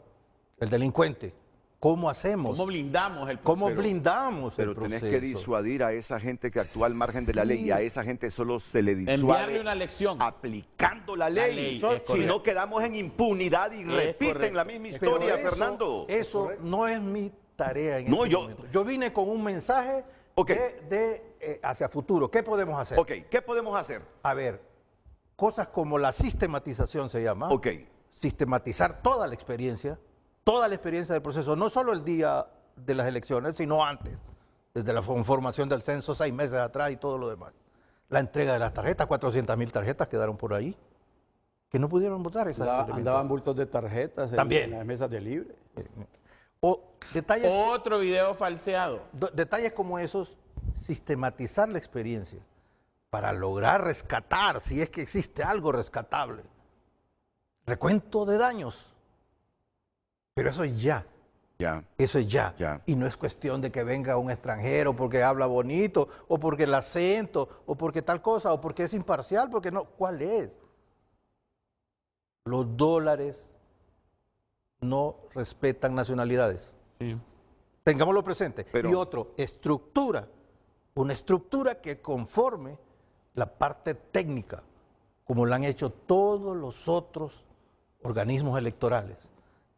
el delincuente? ¿Cómo hacemos? ¿Cómo blindamos el proceso? ¿Cómo blindamos Pero el proceso? tenés que disuadir a esa gente que actúa al margen de la ley y a esa gente solo se le Enviarle disuade una lección. aplicando la ley. es Si correcto. no quedamos en impunidad y repiten correcto. la misma Pero historia, eso- Fernando. Eso no es mi tarea en No, este momento. Yo vine con un mensaje Ok. hacia futuro. ¿Qué podemos hacer? Ok, ¿qué podemos hacer? A ver, cosas como la sistematización se llama. Ok. Sistematizar toda la experiencia del proceso, no solo el día de las elecciones, sino antes, desde la conformación del censo 6 meses atrás y todo lo demás. La entrega de las tarjetas, 400.000 tarjetas quedaron por ahí, que no pudieron votar esas. Andaban bultos de tarjetas También. en las mesas de libre. O detalles, Otro video falseado. detalles como esos, sistematizar la experiencia para lograr rescatar, si es que existe algo rescatable. Recuento de daños. Pero eso es ya. Ya. Eso es ya. Ya. Y no es cuestión de que venga un extranjero porque habla bonito, o porque el acento, o porque tal cosa, o porque es imparcial, porque no. ¿Cuál es? Los dólares no respetan nacionalidades. Sí. Tengámoslo presente. Pero- Y otro, estructura. Una estructura que conforme la parte técnica, como lo han hecho todos los otros organismos electorales.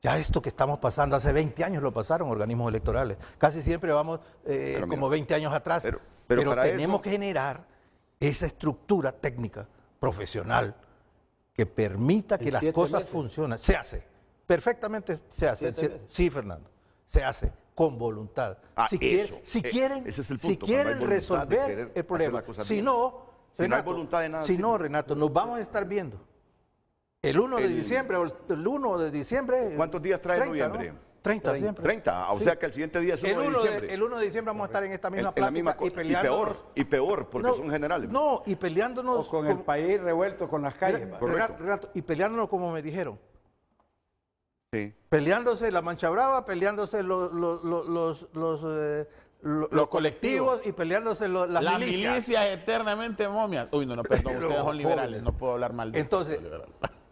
Ya esto que estamos pasando, hace 20 años lo pasaron organismos electorales. Casi siempre vamos mira, como 20 años atrás. pero para tenemos eso- que generar esa estructura técnica, profesional, que permita que En las 7 cosas meses. funcionen. Se hace. Perfectamente se hace. 7 meses. Sí, Fernando. Se hace con voluntad. Ah, si eso. quieren, Ese es el si punto, cuando quieren hay voluntad de resolver querer el hacer problema. las cosas Si bien. no, Si no hay Renato, voluntad de nada si no, sirve. Renato, nos vamos a estar viendo. El 1 de diciembre, o el 1 de diciembre. ¿Cuántos días trae 30, noviembre? ¿no? 30 siempre. 30, o Sí. sea que el siguiente día es 1 de diciembre. El 1 de diciembre vamos a estar en esta misma En la misma plática y cosa. Y peleándonos. peor, porque No, son generales. No, y peleándonos. O con el país revuelto con las calles. va. Correcto. Renato, y peleándonos como me dijeron. Sí. Peleándose la Mancha Brava, peleándose los colectivos y peleándose las milicias. Eternamente momias. Uy, no, perdón, ustedes son liberales, no puedo hablar mal de Entonces,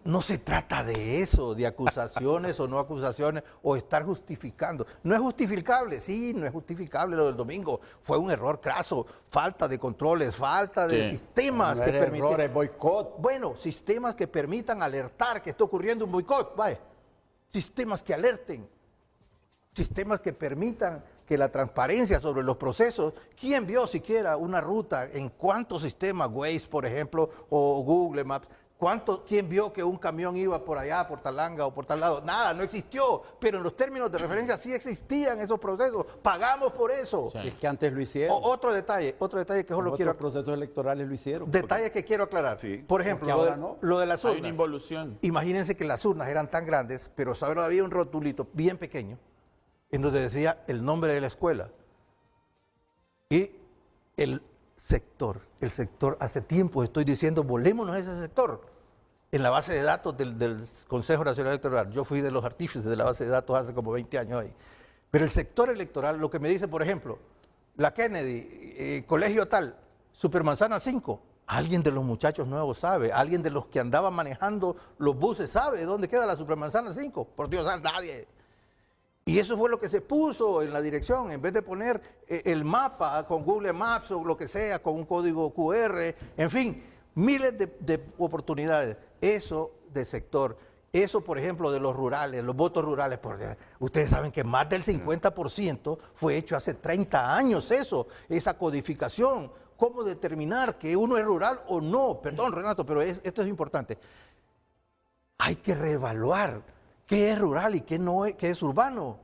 no se trata de eso, de acusaciones o no acusaciones, o estar justificando. No es justificable, sí, no es justificable lo del domingo. Fue un error craso, falta de controles, falta de Sí. sistemas No que era permiten... errores, boicot. Bueno, sistemas que permitan alertar que está ocurriendo un boicot, vaya. Sistemas que alerten, sistemas que permitan que la transparencia sobre los procesos, ¿quién vio siquiera una ruta en cuántos sistemas, Waze por ejemplo, o Google Maps, quién vio que un camión iba por allá, por Talanga o por tal lado? Nada, no existió, pero en los términos de referencia sí existían esos procesos, pagamos por eso. Sí. Es que antes lo hicieron. Otro detalle que solo Los quiero otros procesos electorales lo hicieron. detalle que quiero aclarar. Sí. Por ejemplo, Porque ahora no. lo de las Hay una urnas. involución. Imagínense que las urnas eran tan grandes, pero solo había un rotulito bien pequeño en donde decía el nombre de la escuela. Y el sector, hace tiempo estoy diciendo, volémonos a ese sector. En la base de datos del Consejo Nacional Electoral, yo fui de los artífices de la base de datos hace como 20 años ahí. Pero el sector electoral, lo que me dice, por ejemplo, la Kennedy, colegio tal, Supermanzana 5, alguien de los muchachos nuevos sabe, alguien de los que andaban manejando los buses sabe dónde queda la Supermanzana 5, por Dios, nadie. Y eso fue lo que se puso en la dirección, en vez de poner el mapa con Google Maps o lo que sea, con un código QR, en fin, miles de oportunidades. Eso de sector, eso por ejemplo de los rurales, los votos rurales, ustedes saben que más del 50% fue hecho hace 30 años esa codificación. ¿Cómo determinar que uno es rural o no? Perdón, Renato, pero esto es importante. Hay que reevaluar qué es rural y qué no es, qué es urbano.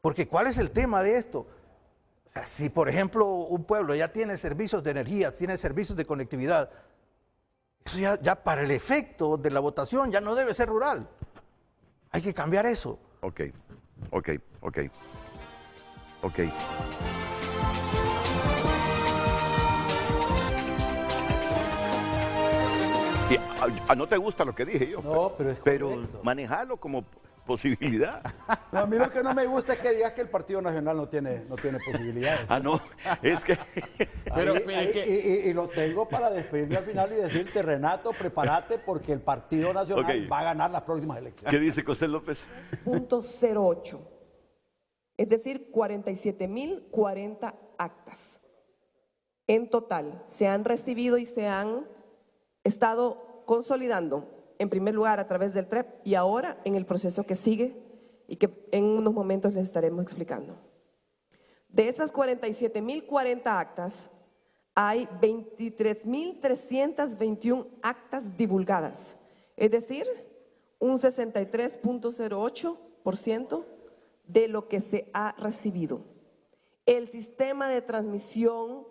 Porque ¿cuál es el tema de esto? O sea, si por ejemplo un pueblo ya tiene servicios de energía, tiene servicios de conectividad, eso ya para el efecto de la votación ya no debe ser rural. Hay que cambiar eso. Ok. Y, no te gusta lo que dije yo. No, pero es correcto. manejalo como... posibilidad. No, a mí lo que no me gusta es que digas que el Partido Nacional no tiene posibilidades. Ah, no, es que... Pero, Ahí- mire ahí- que- y lo tengo para despedirme al final y decirte, Renato, prepárate porque el Partido Nacional Ok. va a ganar las próximas elecciones. ¿Qué dice José López? .08, es decir, 47.040 actas. En total, se han recibido y se han estado consolidando, en primer lugar a través del TREP y ahora en el proceso que sigue y que en unos momentos les estaremos explicando. De esas 47.040 actas, hay 23.321 actas divulgadas, es decir, un 63.08% de lo que se ha recibido. El sistema de transmisión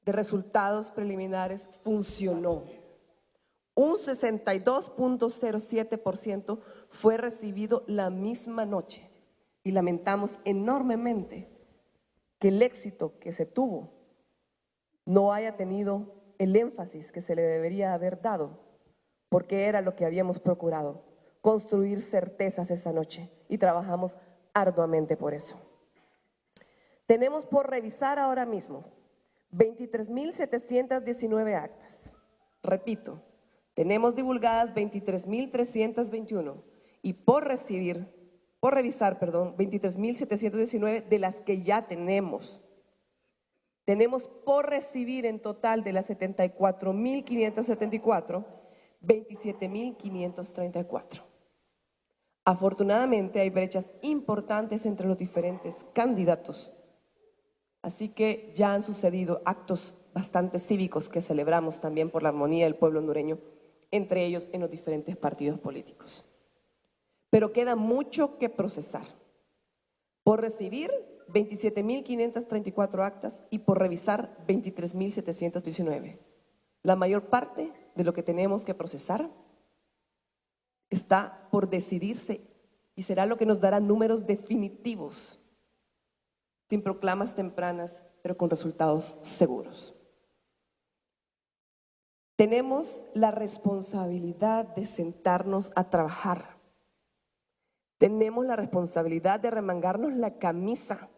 de resultados preliminares funcionó. Un 62.07% fue recibido la misma noche y lamentamos enormemente que el éxito que se tuvo no haya tenido el énfasis que se le debería haber dado, porque era lo que habíamos procurado, construir certezas esa noche y trabajamos arduamente por eso. Tenemos por revisar ahora mismo 23.719 actas. Repito, tenemos divulgadas 23.321 y por revisar, 23.719 de las que ya tenemos. Tenemos por recibir en total de las 74.574, 27.534. Afortunadamente hay brechas importantes entre los diferentes candidatos, así que ya han sucedido actos bastante cívicos que celebramos también por la armonía del pueblo hondureño, entre ellos en los diferentes partidos políticos. Pero queda mucho que procesar. Por recibir 27.534 actas y por revisar 23.719. La mayor parte de lo que tenemos que procesar está por decidirse y será lo que nos dará números definitivos, sin proclamas tempranas, pero con resultados seguros. Tenemos la responsabilidad de sentarnos a trabajar. Tenemos la responsabilidad de remangarnos la camisa.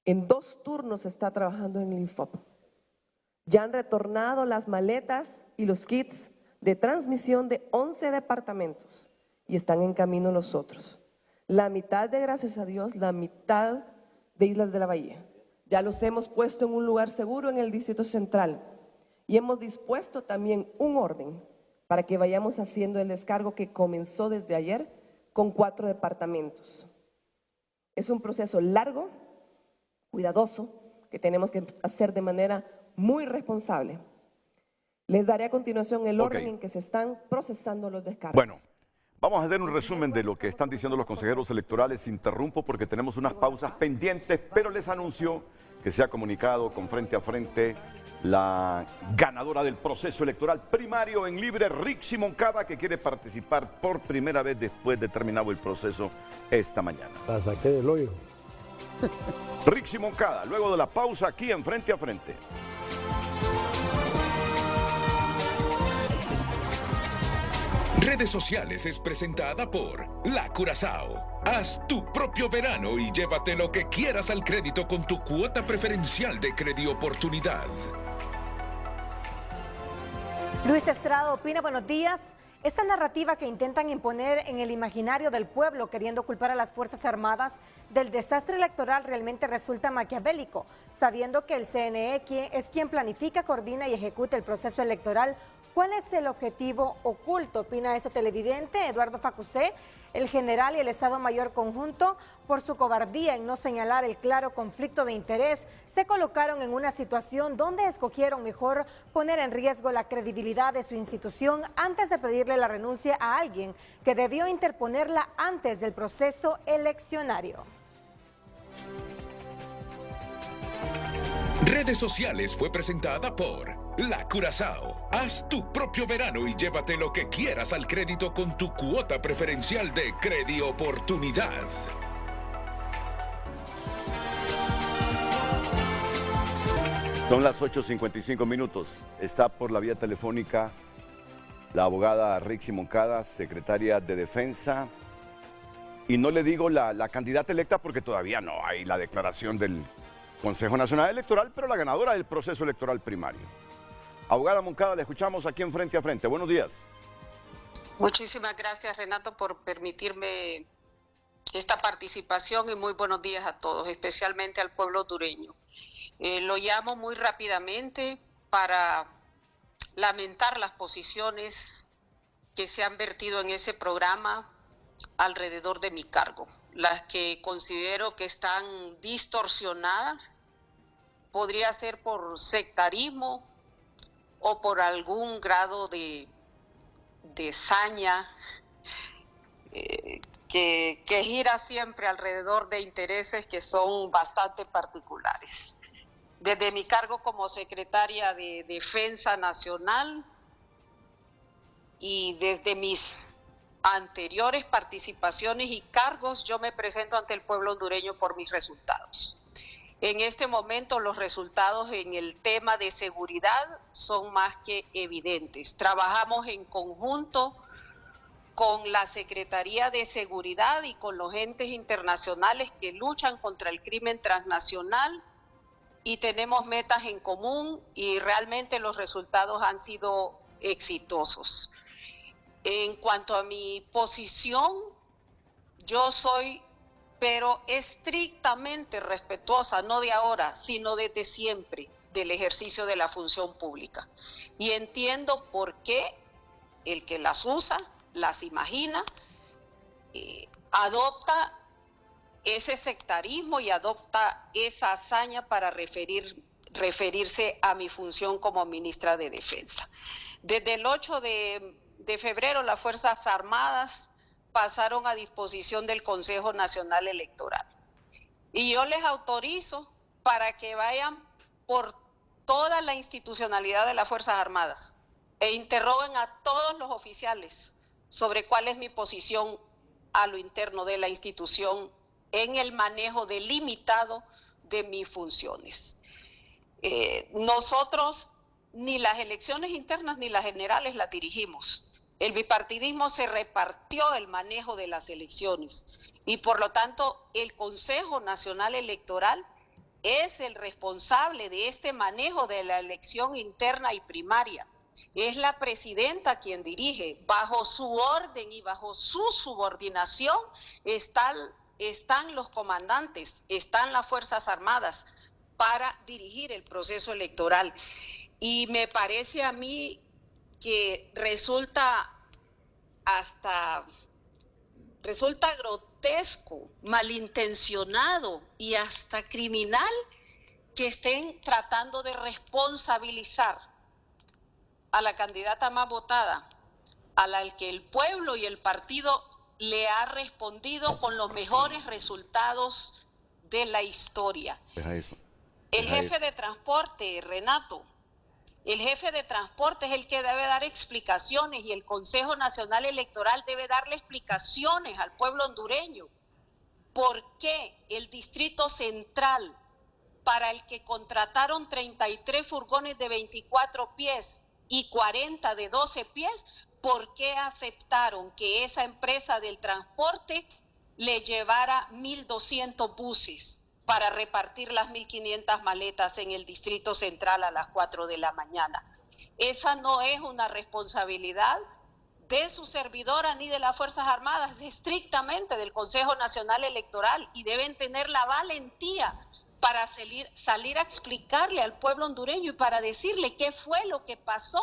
En 2 turnos se está trabajando en el INFOP. Ya han retornado las maletas y los kits de transmisión de 11 departamentos y están en camino los otros. La mitad de, gracias a Dios, la mitad de Islas de la Bahía. Ya los hemos puesto en un lugar seguro en el Distrito Central y hemos dispuesto también un orden para que vayamos haciendo el descargo que comenzó desde ayer con 4 departamentos. Es un proceso largo, cuidadoso, que tenemos que hacer de manera muy responsable. Les daré a continuación el orden en que se están procesando los descargos. Bueno, vamos a hacer un resumen de lo que están diciendo los consejeros electorales. Interrumpo porque tenemos unas pausas pendientes, pero les anuncio que se ha comunicado con Frente a Frente la ganadora del proceso electoral primario en libre, Rixi Moncada, que quiere participar por primera vez después de terminado el proceso esta mañana. La saqué del hoyo. Rixi Moncada, luego de la pausa aquí en Frente a Frente. Redes Sociales es presentada por La Curazao. Haz tu propio verano y llévate lo que quieras al crédito con tu cuota preferencial de Credioportunidad. Luis Estrada opina, buenos días. Esta narrativa que intentan imponer en el imaginario del pueblo, queriendo culpar a las Fuerzas Armadas del desastre electoral, realmente resulta maquiavélico, sabiendo que el CNE es quien planifica, coordina y ejecuta el proceso electoral. ¿Cuál es el objetivo oculto? Opina este televidente, Eduardo Facusé. El general y el Estado Mayor Conjunto, por su cobardía en no señalar el claro conflicto de interés, se colocaron en una situación donde escogieron mejor poner en riesgo la credibilidad de su institución antes de pedirle la renuncia a alguien que debió interponerla antes del proceso eleccionario. Redes Sociales fue presentada por La Curazao. Haz tu propio verano y llévate lo que quieras al crédito con tu cuota preferencial de Credioportunidad. Son las 8:55 minutos. Está por la vía telefónica la abogada Rixi Moncada, secretaria de Defensa Y no le digo la candidata electa porque todavía no hay la declaración del Consejo Nacional Electoral, pero la ganadora del proceso electoral primario. Abogada Moncada, le escuchamos aquí en Frente a Frente. Buenos días. Muchísimas gracias, Renato, por permitirme esta participación y muy buenos días a todos, especialmente al pueblo hondureño. Lo llamo muy rápidamente para lamentar las posiciones que se han vertido en ese programa alrededor de mi cargo, las que considero que están distorsionadas, podría ser por sectarismo o por algún grado de saña que gira siempre alrededor de intereses que son bastante particulares. Desde mi cargo como secretaria de Defensa Nacional y desde mis anteriores participaciones y cargos, yo me presento ante el pueblo hondureño por mis resultados. En este momento los resultados en el tema de seguridad son más que evidentes. Trabajamos en conjunto con la Secretaría de Seguridad y con los entes internacionales que luchan contra el crimen transnacional y tenemos metas en común y realmente los resultados han sido exitosos. En cuanto a mi posición, yo soy, pero estrictamente respetuosa, no de ahora, sino desde siempre, del ejercicio de la función pública. Y entiendo por qué el que las usa, las imagina, adopta ese sectarismo y adopta esa hazaña para referirse a mi función como ministra de Defensa. Desde el 8 de febrero las Fuerzas Armadas pasaron a disposición del Consejo Nacional Electoral. Y yo les autorizo para que vayan por toda la institucionalidad de las Fuerzas Armadas e interroguen a todos los oficiales sobre cuál es mi posición a lo interno de la institución en el manejo delimitado de mis funciones. Nosotros ni las elecciones internas ni las generales las dirigimos. El bipartidismo se repartió el manejo de las elecciones y por lo tanto el Consejo Nacional Electoral es el responsable de este manejo de la elección interna y primaria. Es la presidenta quien dirige, bajo su orden y bajo su subordinación están los comandantes, están las Fuerzas Armadas para dirigir el proceso electoral. Y me parece a mí que resulta grotesco, malintencionado y hasta criminal que estén tratando de responsabilizar a la candidata más votada, a la que el pueblo y el partido le ha respondido con los mejores resultados de la historia. El jefe de transporte, Renato, el jefe de transporte es el que debe dar explicaciones y el Consejo Nacional Electoral debe darle explicaciones al pueblo hondureño. ¿Por qué el Distrito Central, para el que contrataron 33 furgones de 24 pies y 40 de 12 pies, por qué aceptaron que esa empresa del transporte le llevara 1.200 buses para repartir las 1.500 maletas en el Distrito Central a las 4 de la mañana? Esa no es una responsabilidad de su servidora ni de las Fuerzas Armadas, es estrictamente del Consejo Nacional Electoral y deben tener la valentía para salir a explicarle al pueblo hondureño y para decirle qué fue lo que pasó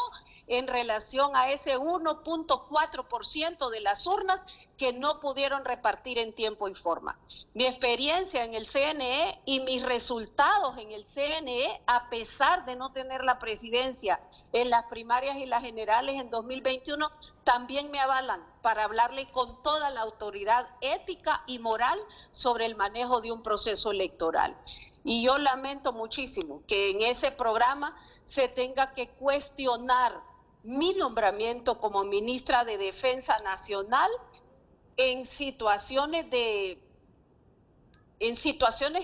en relación a ese 1.4% de las urnas que no pudieron repartir en tiempo y forma. Mi experiencia en el CNE y mis resultados en el CNE, a pesar de no tener la presidencia en las primarias y las generales en 2021, también me avalan para hablarle con toda la autoridad ética y moral sobre el manejo de un proceso electoral. Y yo lamento muchísimo que en ese programa se tenga que cuestionar mi nombramiento como ministra de Defensa Nacional en situaciones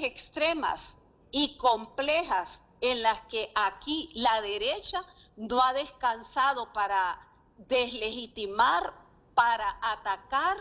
extremas y complejas en las que aquí la derecha no ha descansado para deslegitimar, para atacar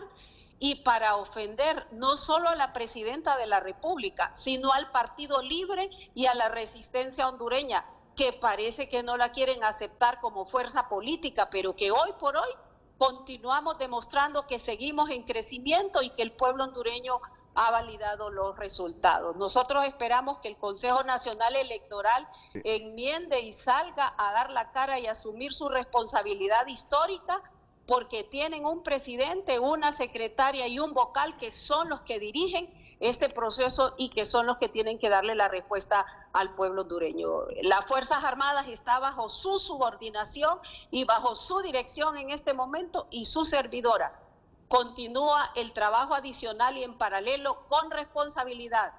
y para ofender no solo a la presidenta de la República, sino al Partido Libre y a la resistencia hondureña, que parece que no la quieren aceptar como fuerza política, pero que hoy por hoy continuamos demostrando que seguimos en crecimiento y que el pueblo hondureño ha validado los resultados. Nosotros esperamos que el Consejo Nacional Electoral enmiende y salga a dar la cara y asumir su responsabilidad histórica, porque tienen un presidente, una secretaria y un vocal que son los que dirigen este proceso y que son los que tienen que darle la respuesta al pueblo hondureño. Las Fuerzas Armadas están bajo su subordinación y bajo su dirección en este momento, y su servidora continúa el trabajo adicional y en paralelo con responsabilidad.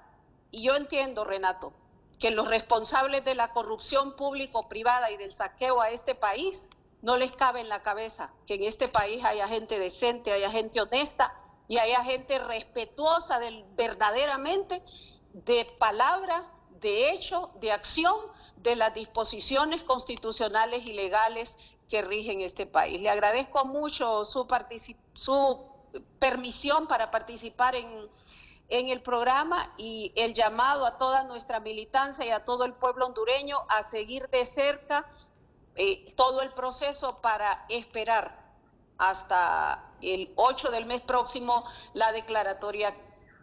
Y yo entiendo, Renato, que los responsables de la corrupción público-privada y del saqueo a este país no les cabe en la cabeza que en este país haya gente decente, haya gente honesta y haya gente respetuosa verdaderamente de palabra, de hecho, de acción, de las disposiciones constitucionales y legales que rigen este país. Le agradezco mucho su permisión para participar en el programa y el llamado a toda nuestra militancia y a todo el pueblo hondureño a seguir de cerca todo el proceso para esperar hasta el 8 del mes próximo la declaratoria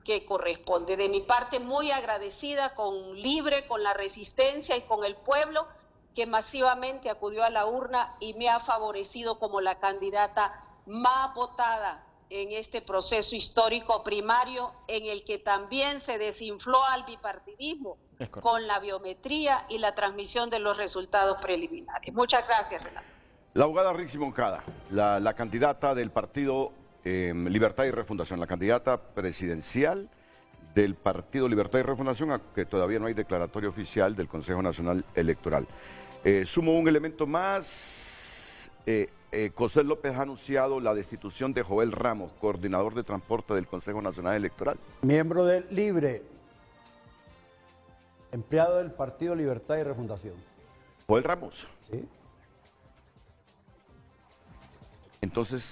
que corresponde. De mi parte, muy agradecida con Libre, con la resistencia y con el pueblo que masivamente acudió a la urna y me ha favorecido como la candidata más votada en este proceso histórico primario, en el que también se desinfló al bipartidismo con la biometría y la transmisión de los resultados preliminares. Muchas gracias, Renato. La abogada Rixi Moncada, la candidata del partido Libertad y Refundación, la candidata presidencial del partido Libertad y Refundación, que todavía no hay declaratoria oficial del Consejo Nacional Electoral. Sumo un elemento más. José López ha anunciado la destitución de Joel Ramos, coordinador de transporte del Consejo Nacional Electoral. Miembro del Libre, empleado del Partido Libertad y Refundación. Joel Ramos. Sí. Entonces,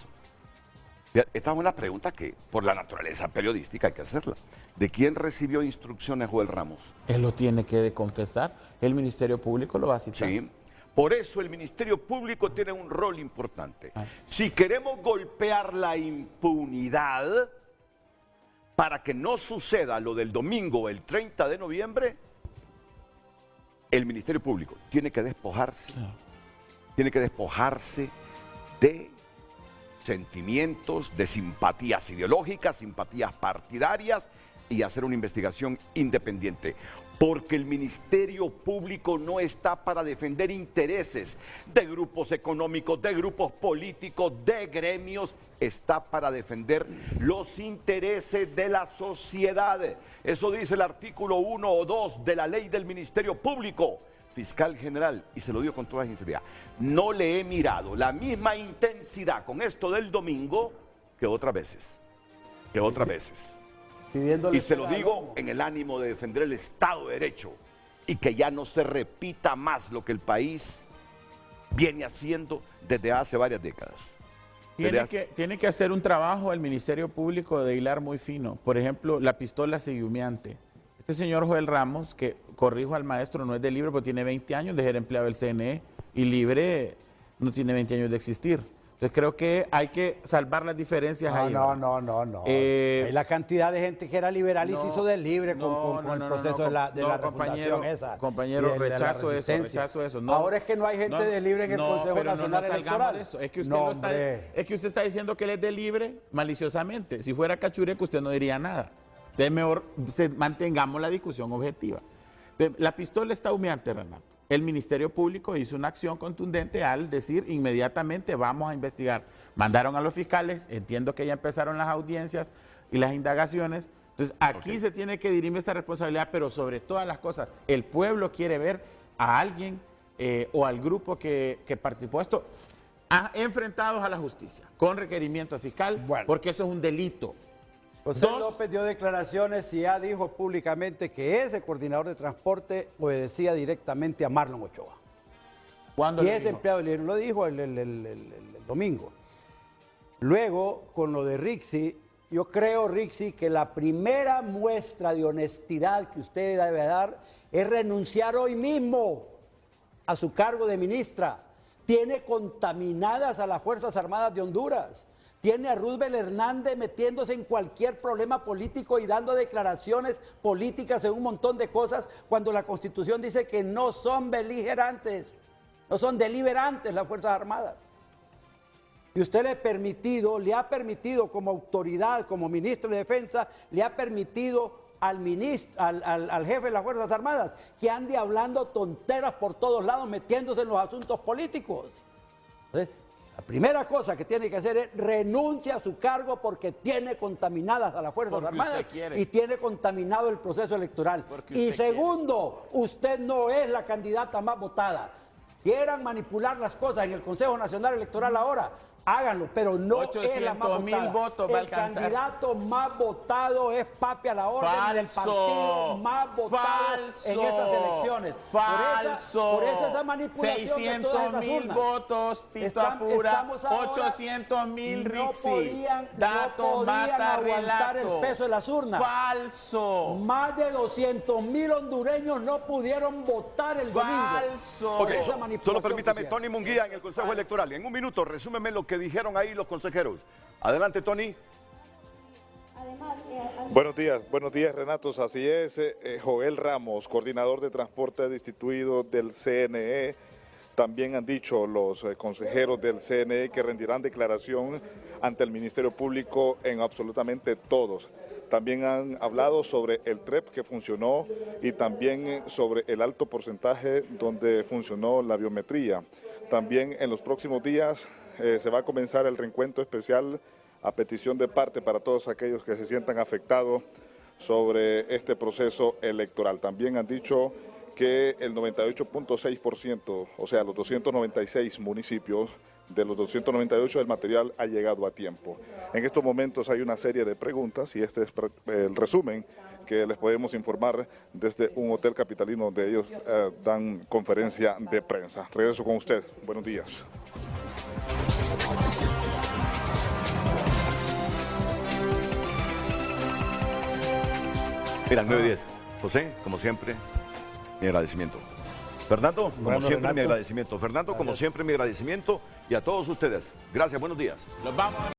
esta es una pregunta que por la naturaleza periodística hay que hacerla. ¿De quién recibió instrucciones Joel Ramos? Él lo tiene que confesar, el Ministerio Público lo va a citar. Sí. Por eso el Ministerio Público tiene un rol importante. Si queremos golpear la impunidad para que no suceda lo del domingo, el 30 de noviembre, el Ministerio Público tiene que despojarse de sentimientos, de simpatías ideológicas, simpatías partidarias y hacer una investigación independiente. Porque el Ministerio Público no está para defender intereses de grupos económicos, de grupos políticos, de gremios, está para defender los intereses de la sociedad. Eso dice el artículo 1 o 2 de la ley del Ministerio Público. Fiscal general, y se lo digo con toda sinceridad, no le he mirado la misma intensidad con esto del domingo que otras veces. Y se lo digo en el ánimo de defender el Estado de Derecho y que ya no se repita más lo que el país viene haciendo desde hace varias décadas. Tiene que hacer un trabajo el Ministerio Público de hilar muy fino. Por ejemplo, la pistola seguimiante. Este señor Joel Ramos, que corrijo al maestro, no es de Libre, pero tiene 20 años de ser empleado del CNE, y Libre no tiene 20 años de existir. Entonces creo que hay que salvar las diferencias ahí. No. Hay la cantidad de gente que era liberal y se hizo del Libre con el proceso de la refundación esa. Compañero, rechazo eso. No, ahora es que no hay gente de Libre en el Consejo Nacional Electoral. De eso. Es que usted está diciendo que él es de Libre maliciosamente. Si fuera cachureco usted no diría nada. Entonces mejor mantengamos la discusión objetiva. La pistola está humeante, Renato. El Ministerio Público hizo una acción contundente al decir inmediatamente vamos a investigar. Mandaron a los fiscales, entiendo que ya empezaron las audiencias y las indagaciones. Entonces aquí se tiene que dirimir esta responsabilidad, pero sobre todas las cosas, el pueblo quiere ver a alguien o al grupo que participó de esto enfrentados a la justicia, con requerimiento fiscal, porque eso es un delito. José López dio declaraciones y ya dijo públicamente que ese coordinador de transporte obedecía directamente a Marlon Ochoa. ¿Cuándo y lo ese dijo? empleado lo dijo el domingo. Luego, con lo de Rixi, Yo creo, Rixi, que la primera muestra de honestidad que usted debe dar es renunciar hoy mismo a su cargo de ministra. Tiene contaminadas a las Fuerzas Armadas de Honduras. Tiene a Roosevelt Hernández metiéndose en cualquier problema político y dando declaraciones políticas en un montón de cosas, cuando la Constitución dice que no son beligerantes, no son deliberantes las Fuerzas Armadas. Y usted le ha permitido como autoridad, como ministro de Defensa, le ha permitido al jefe de las Fuerzas Armadas que ande hablando tonteras por todos lados, metiéndose en los asuntos políticos. Entonces, la primera cosa que tiene que hacer es renunciar a su cargo porque tiene contaminadas a las Fuerzas Armadas y tiene contaminado el proceso electoral. Y segundo, usted no es la candidata más votada. Quieran manipular las cosas en el Consejo Nacional Electoral ahora, háganlo, pero no es la más votada. Votos el candidato más votado es Papi a la orden del partido más votado en estas elecciones. Por eso esa manipulación de todas esas 600,000 votos, Tito Apura, 800,000 Rixi. No podían aguantar el peso de las urnas. Falso. Más de 200,000 hondureños no pudieron votar el domingo. Falso. Ok, solo permítame, Tony Munguía, en el Consejo Electoral. En un minuto, resúmeme lo que dijeron ahí los consejeros. Adelante, Tony. Buenos días, Renatos. Así es, Joel Ramos, coordinador de transporte distribuido del CNE. También han dicho los consejeros del CNE que rendirán declaración ante el Ministerio Público en absolutamente todos. También han hablado sobre el TREP que funcionó y también sobre el alto porcentaje donde funcionó la biometría. También en los próximos días se va a comenzar el reencuentro especial a petición de parte para todos aquellos que se sientan afectados sobre este proceso electoral. También han dicho que el 98.6%, o sea, los 296 municipios, de los 298 el material ha llegado a tiempo. En estos momentos hay una serie de preguntas y este es el resumen que les podemos informar desde un hotel capitalino donde ellos dan conferencia de prensa. Regreso con usted. Buenos días. Mira, 9:10. José, como siempre, mi agradecimiento. Fernando, como siempre, Renato, mi agradecimiento. Fernando, como siempre, mi agradecimiento. Y a todos ustedes, gracias, buenos días. Los vamos.